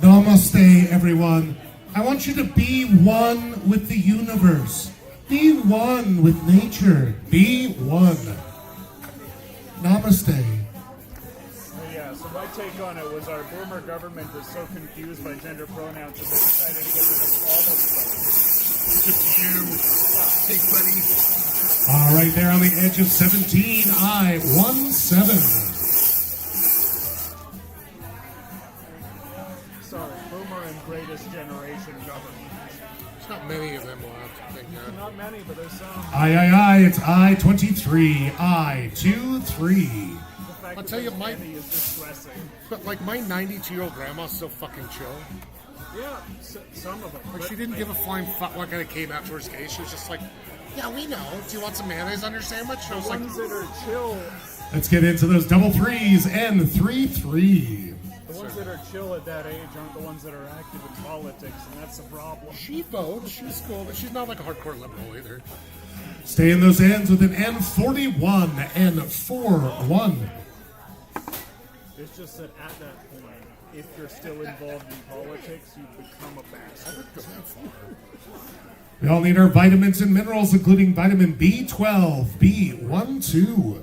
Namaste, everyone. I want you to be one with the universe. Be one with nature. Be one. Namaste. Yeah, so my take on it was our boomer government is so confused by gender pronouns that they decided to get rid of all of them. Just you. Hey, buddy. All right, there on the edge of 17, I-17. Sorry, boomer and greatest generation government. There's not many of them left, thank God. Not many, but there's some. I, it's I-23, I-23. The fact I'll that tell you, there's my- many is distressing. But like my 92-year-old grandma's so fucking chill. Yeah, some of them. Like but she didn't give a flying fuck when I came out to her gay. She was just like, yeah, we know. Do you want some mayonnaise on your sandwich? And I was the like, ones that are chill, Let's get into those double threes and 3-3. the ones that are chill at that age aren't the ones that are active in politics, and that's the problem. she votes. She's cool, but she's not like a hardcore liberal either. Stay in those ends with an N41, N41. It's just that at that point, if you're still involved in politics, you become a bastard. We all need our vitamins and minerals, including vitamin B12, B12.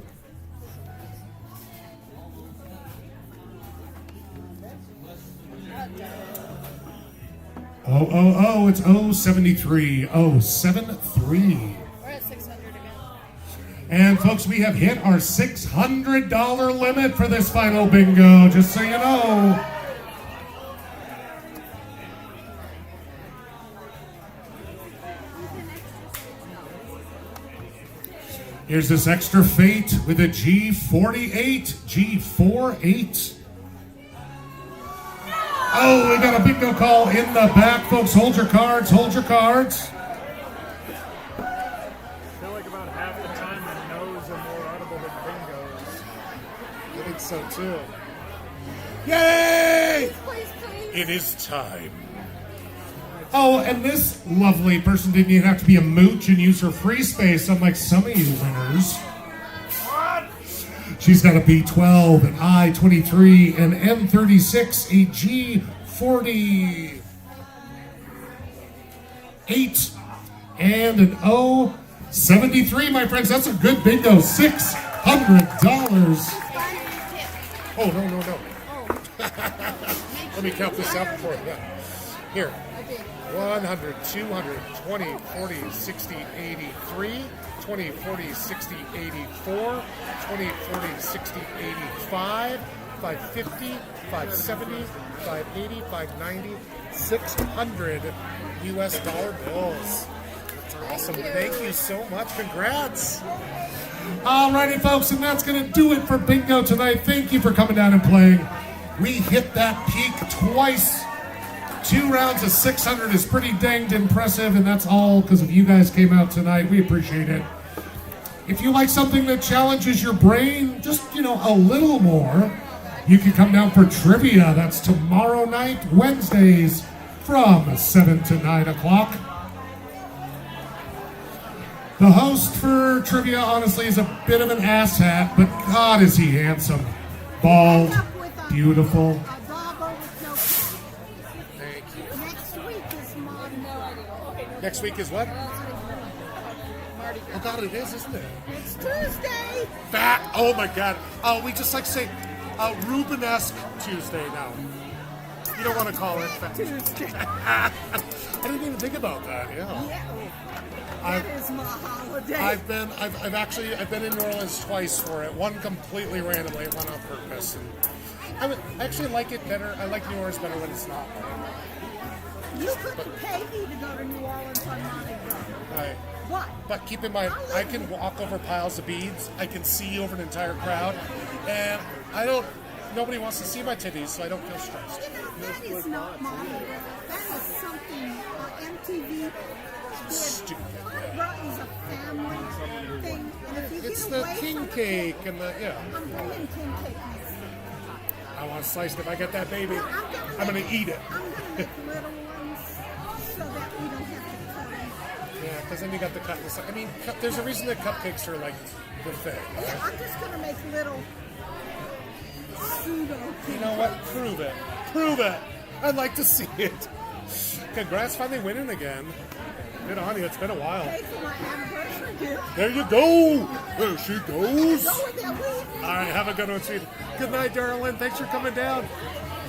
Oh, it's 073, 073. We're at 600 again. And folks, we have hit our $600 limit for this final bingo, just so you know. Here's this extra fate with a G48, G48. Oh, we got a bingo call in the back, folks. Hold your cards. Hold your cards. I feel like about half the time the no's are more audible than bingos. I think so too. Yay! Please, please. It is time. Oh, and this lovely person didn't even have to be a mooch and use her free space, unlike some of you winners. She's got a B12, an I-23, an M36, a G40, 8, and an O73, my friends. That's a good bingo. $600. Oh, no. Let me count this out for you. Here. 100, 200, 20, 40, 60, 83, 20, 40, 60, 84, 20, 40, 60, 85, 550, 570, 580, 590, 600 US dollar bills. That's awesome. Thank you so much. Congrats. Alrighty, folks, and that's going to do it for bingo tonight. Thank you for coming down and playing. We hit that peak twice. 2 rounds of 600 is pretty danged impressive, and that's all because of you guys came out tonight. We appreciate it. If you like something that challenges your brain, just, a little more, you can come down for trivia. That's tomorrow night, Wednesdays, from 7 to 9 o'clock. The host for trivia, honestly, is a bit of an asshat, but God, is he handsome. Bald, beautiful. Next week is Monday. Next week is what? Oh, God, it is, isn't it? It's Tuesday. Fat. Oh, my God. Oh, we just like to say Rubenesque Tuesday now. You don't want to call it fat. Tuesday. I didn't even think about that, yeah. That is my holiday. I've been in New Orleans twice for it. One completely randomly, one on purpose. And I actually like it better. I like New Orleans better when it's not. You couldn't pay me to go to New Orleans on Mardi Gras. Right. What? But keep in mind, I can walk over piles of beads. I can see over an entire crowd, and nobody wants to see my titties, so I don't feel stressed. That is not Mardi Gras. That is something MTV did. Stupid. Mardi Gras is a family thing. And if you It's get the away king from cake and the I'm bringing king cake. I want a slice. If I get that baby, I'm gonna eat it. I'm gonna make little ones so that we don't have to cut them. Yeah, because then you got the cut. I mean, there's a reason that cupcakes are like the thing. Right? Yeah, I'm just gonna make little pseudo. You know what? Prove it. Prove it. I'd like to see it. Congrats, finally winning again. Good on you. It's been a while. Pay for my anniversary gift. There you go. There she goes. Go with that week. All right, have a good one, sweetie. Good night, darling. Thanks for coming down.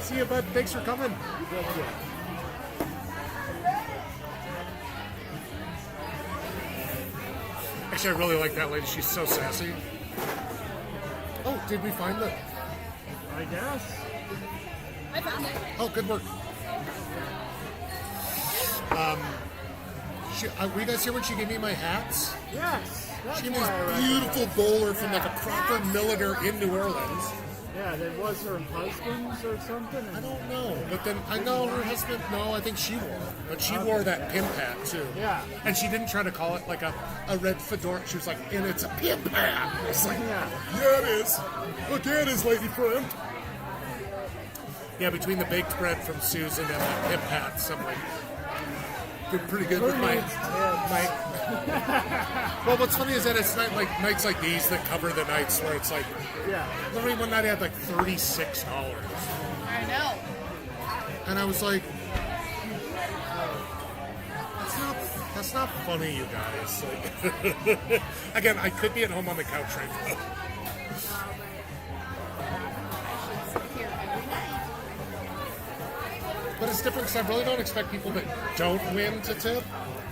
See you, bud. Thanks for coming. Actually, I really like that lady. She's so sassy. Oh, did we find the... I guess. I found it. Oh, good work. Were you guys here when she gave me my hats? Yes. That's She gave me why I this recognize beautiful it. bowler from like a proper milliner in New Orleans. Yeah, that was her husband's or something. I don't know, but then I know her husband. No, I think she wore it, but she wore that pimp hat too. Yeah. and she didn't try to call it like a red fedora. She was like, and it's a pimp hat. I was like, Yeah. yeah, it is. Look, it is, lady friend. Yeah, between the baked bread from Susan and the pimp hats, I'm like, did pretty good with my. Well, what's funny is that it's not like nights like these that cover the nights where it's like, Yeah. literally one night I had like $36. I know. And I was like, that's not funny, you guys. Like, again, I could be at home on the couch right now. But it's different because I really don't expect people that don't win to tip,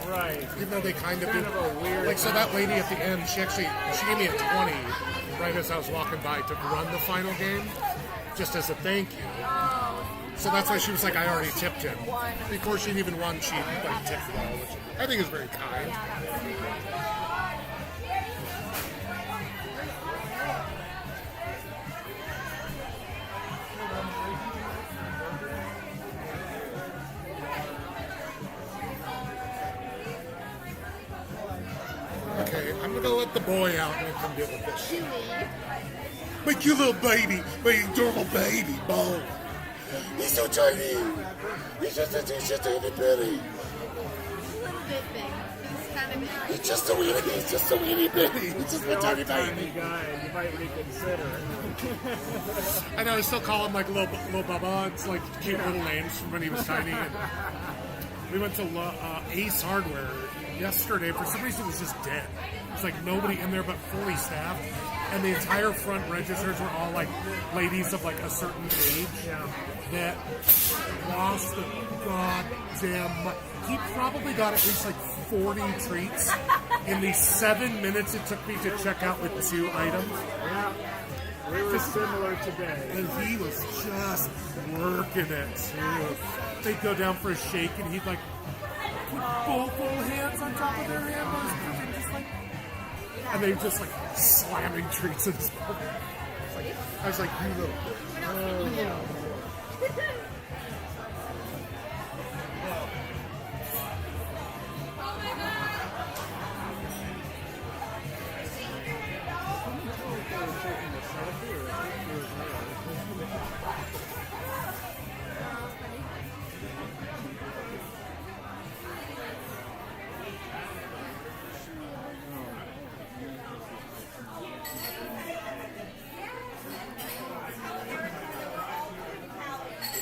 Right. even though they kind of do. Kind of a weird- Like, so that lady at the end, she gave me a 20 right as I was walking by to run the final game, just as a thank you. So that's why she was like, I already tipped him. Before she even won, she like tipped well, which I think is very kind. the boy out and come deal with this. Chewy. Make your little baby, my adorable baby, Bo. He's so tiny. He's just a itty bitty. A little bit big. He's kind of big. He's just a weenie, he's just a weenie bitty. He's just a tiny Tiny baby. guy, you might reconsider. I know, I still call him like little Bubba. It's like cute little names from when he was tiny. And we went to Ace Hardware yesterday. For some reason, it was just dead. It's like nobody in there but fully staffed. And the entire front registers were all like ladies of like a certain age that lost the goddamn. He probably got at least like 40 treats in the 7 minutes it took me to check out with 2 items. Yeah, we were similar today. And he was just working it too. They'd go down for a shake and he'd like put both little hands on top of their hammers and just like, and they were just like slamming treats in his mouth. I was like, you little.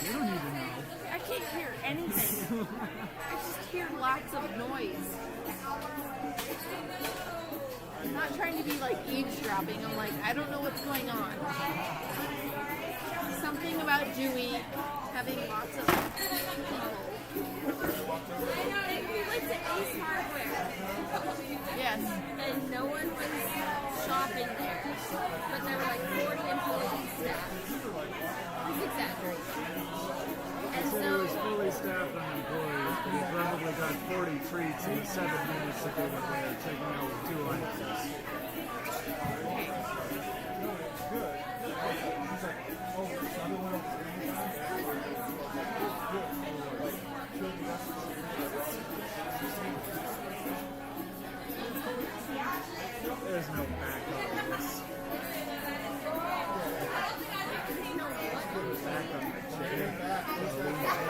You don't need to know. I can't hear anything. I just hear lots of noise. I'm not trying to be like eavesdropping. I'm like, I don't know what's going on. Something about Dewey having lots of people. We went to Ace Hardware, Yes. and no one was shopping there, but there were like 40 employees staff. That's exaggeration. And So he so, was fully staffed on employees, but he probably got 40 treats in the 7 minutes that they were there, taking out 2 items. There's no backup to this. Back on the chair.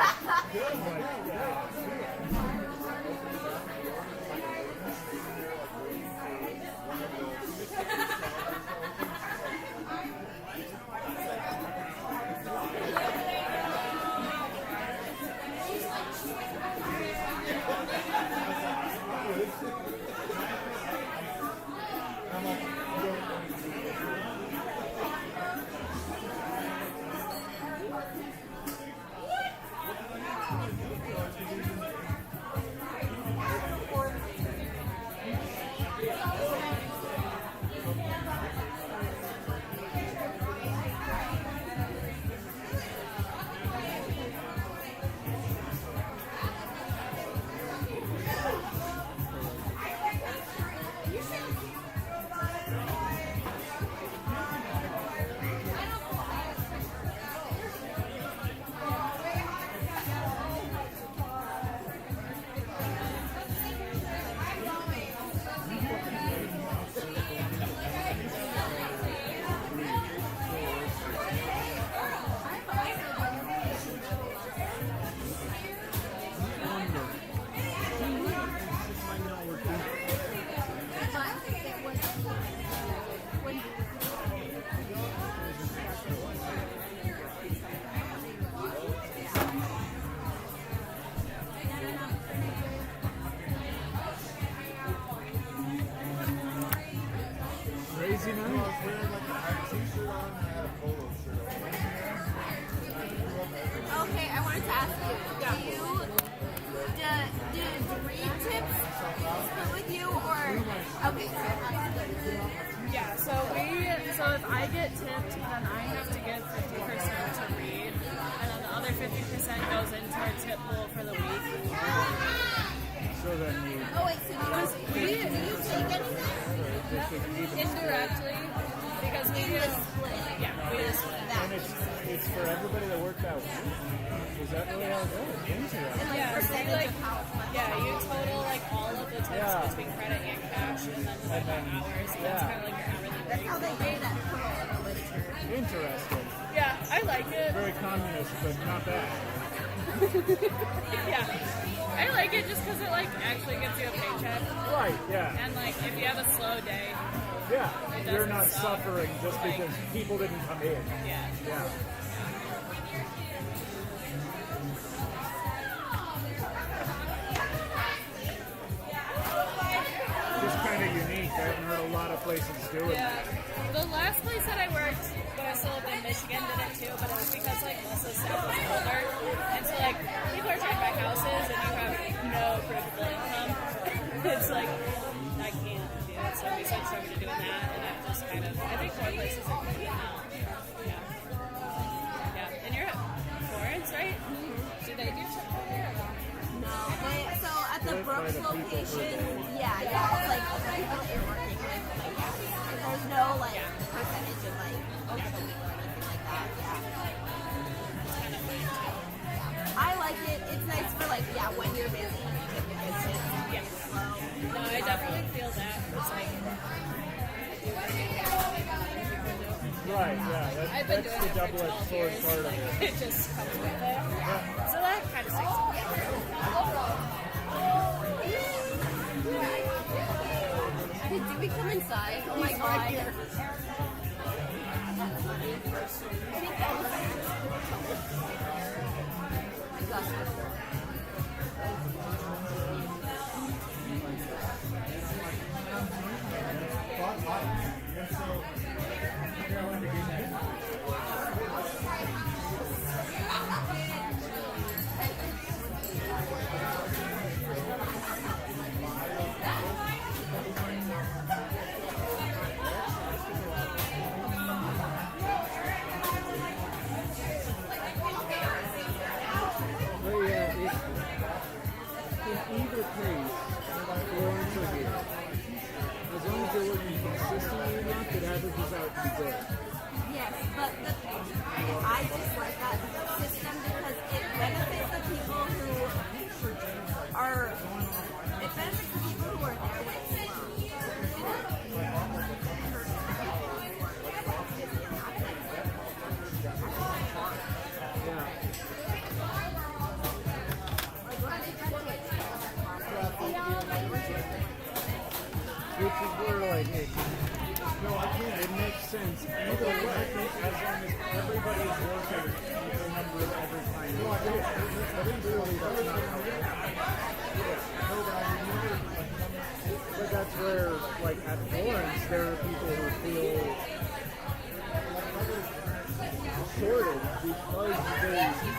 Crazy night. okay, I wanted to ask you, do 3 tips split with you, or, okay, Yeah, so if I get tipped, then I have to give 50% to Reed, and then the other 50% goes into our tip pool for the week. So then you oh wait, so do you take anything? Indirectly, because we do. The split. Yeah, we do split. That And it's for everybody that worked out. Is that really how it goes? Interesting. and like Yeah, so percentage like, of how much. yeah, you total like all of the tips Yeah. between credit and cash, and then divide by hours. And that's yeah. kind of like your hourly That's rate. how they pay that pearl in the literature. Interesting. Yeah, I like it. Very communist, but not bad. Yeah, I like it just because it like actually gets you a paycheck, Right, yeah. and like if you have a slow day, Yeah. It You're doesn't not suck. suffering just Like- because people didn't come in. yeah. Yeah. Just kind of unique. I haven't heard a lot of places do it. Yeah. The last place that I worked when I was still in Michigan did it too, but it was because like most of the staff was older, and so like people are trying to buy houses and you have no predictable income. It's like I can't do it, so we switched over to doing that, and I've just kind of I think more places are doing it now. Yeah. Yeah, and you're at Florence, right? Do they do stuff over there? No, so at the Split by Brooks the people per location, day. yeah, it's like the people that you're working with, like, yeah. There's no like percentage of like over the week or anything like that. Yeah. I like it. It's nice for like when you're busy, you take your good shit. Yeah. No, I definitely feel that. It's like Right, yeah. I've been That's doing the it for double-edged 12 sword years. part of Like, it. it just comes with it. So that kind of sticks with Do we come inside? Oh my god. But yeah, in either case, Florence or here, as long as you're working consistently enough, it averages out to be good. Yes, but I just like that system because it benefits the people who are. It benefits the people who are there way too long. Yeah. Which is where like it makes sense either way as long as everybody's working equal number every time. But really that's not how it happens. But that's where like at Florence there are people who feel shorted because they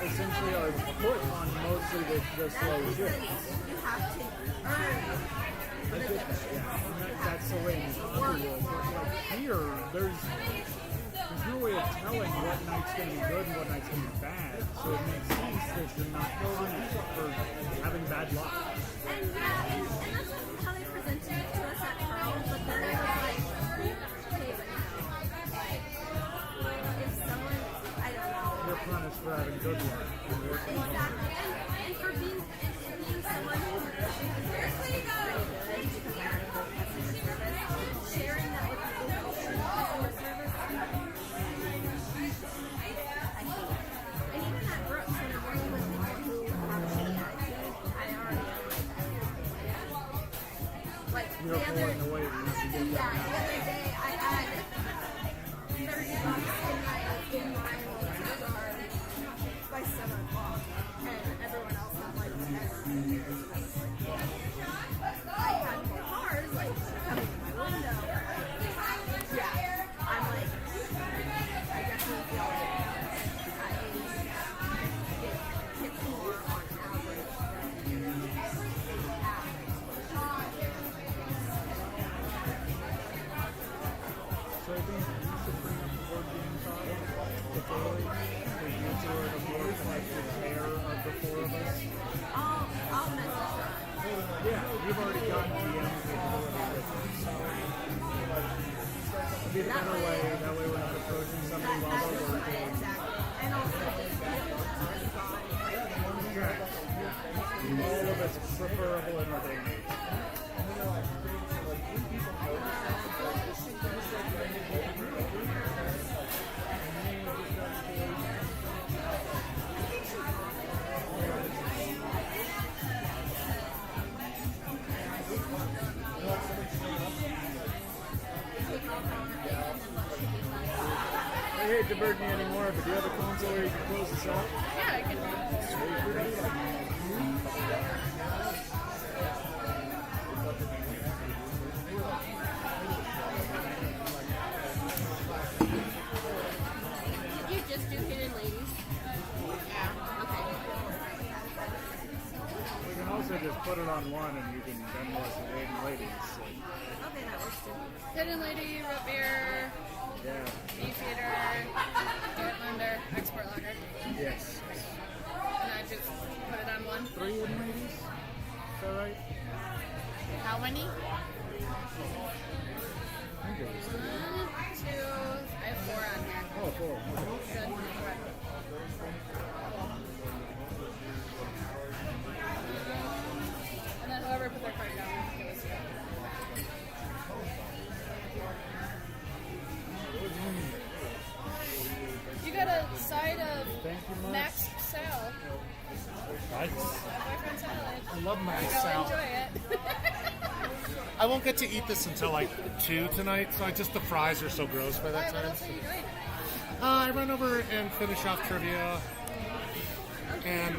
essentially are put on mostly the slow shifts. You have to earn. I get that, yeah. That's the way in Hollywood. But like here, there's no way of telling what night's going to be good and what night's going to be bad. So it makes sense that you're not going for having bad luck. And that's how they presented it to us at Pearl, but then it was like, okay, if someone, I don't know. You're punished for having good luck. And working on it. Exactly, and for being someone who sharing that with people who should customer service. I hate it. And even at Brooks, when I'm working with people who have shitty attitude, I already like You're the other, pulling away from what you get. the other day I had $30 in my cigar by 7 o'clock, and everyone else was like, I had more cars like coming to my window. Yeah, I'm like, I definitely feel like it hits more on average than So I think you should bring up the board game talk, the daily, because you two are the more connected pair of the four of us. I'll message her. Yeah, you've already gotten DM capability with it, so would be the better way. That way we're not approaching somebody while they're working. Exactly. And also, All of it's preferable in our day and age. I hate to burden you anymore, but do you have a console where you can close this out? Yeah, I can. did you just do Hidden Ladies? Okay. We can also just put it on one and you can then watch the Hidden Ladies. So, Okay, that works too. Hidden Lady, Root Beer, yeah. Beefeater, Dortmunder, Export Lager. Yes. And I just put it on one. 3 Hidden Ladies? Is that right? How many? I think it was 3. 1, 2, I have 4 on here. Oh, 4. Okay. Good. And then whoever put their card down, goes. You got a side of Thank you much. Max Sal. Nice. My friend salad. I love my Go salad. enjoy it. I won't get to eat this until like 2 tonight, so the fries are so gross by Why, that what time. else are you doing? I run over and finish off trivia, and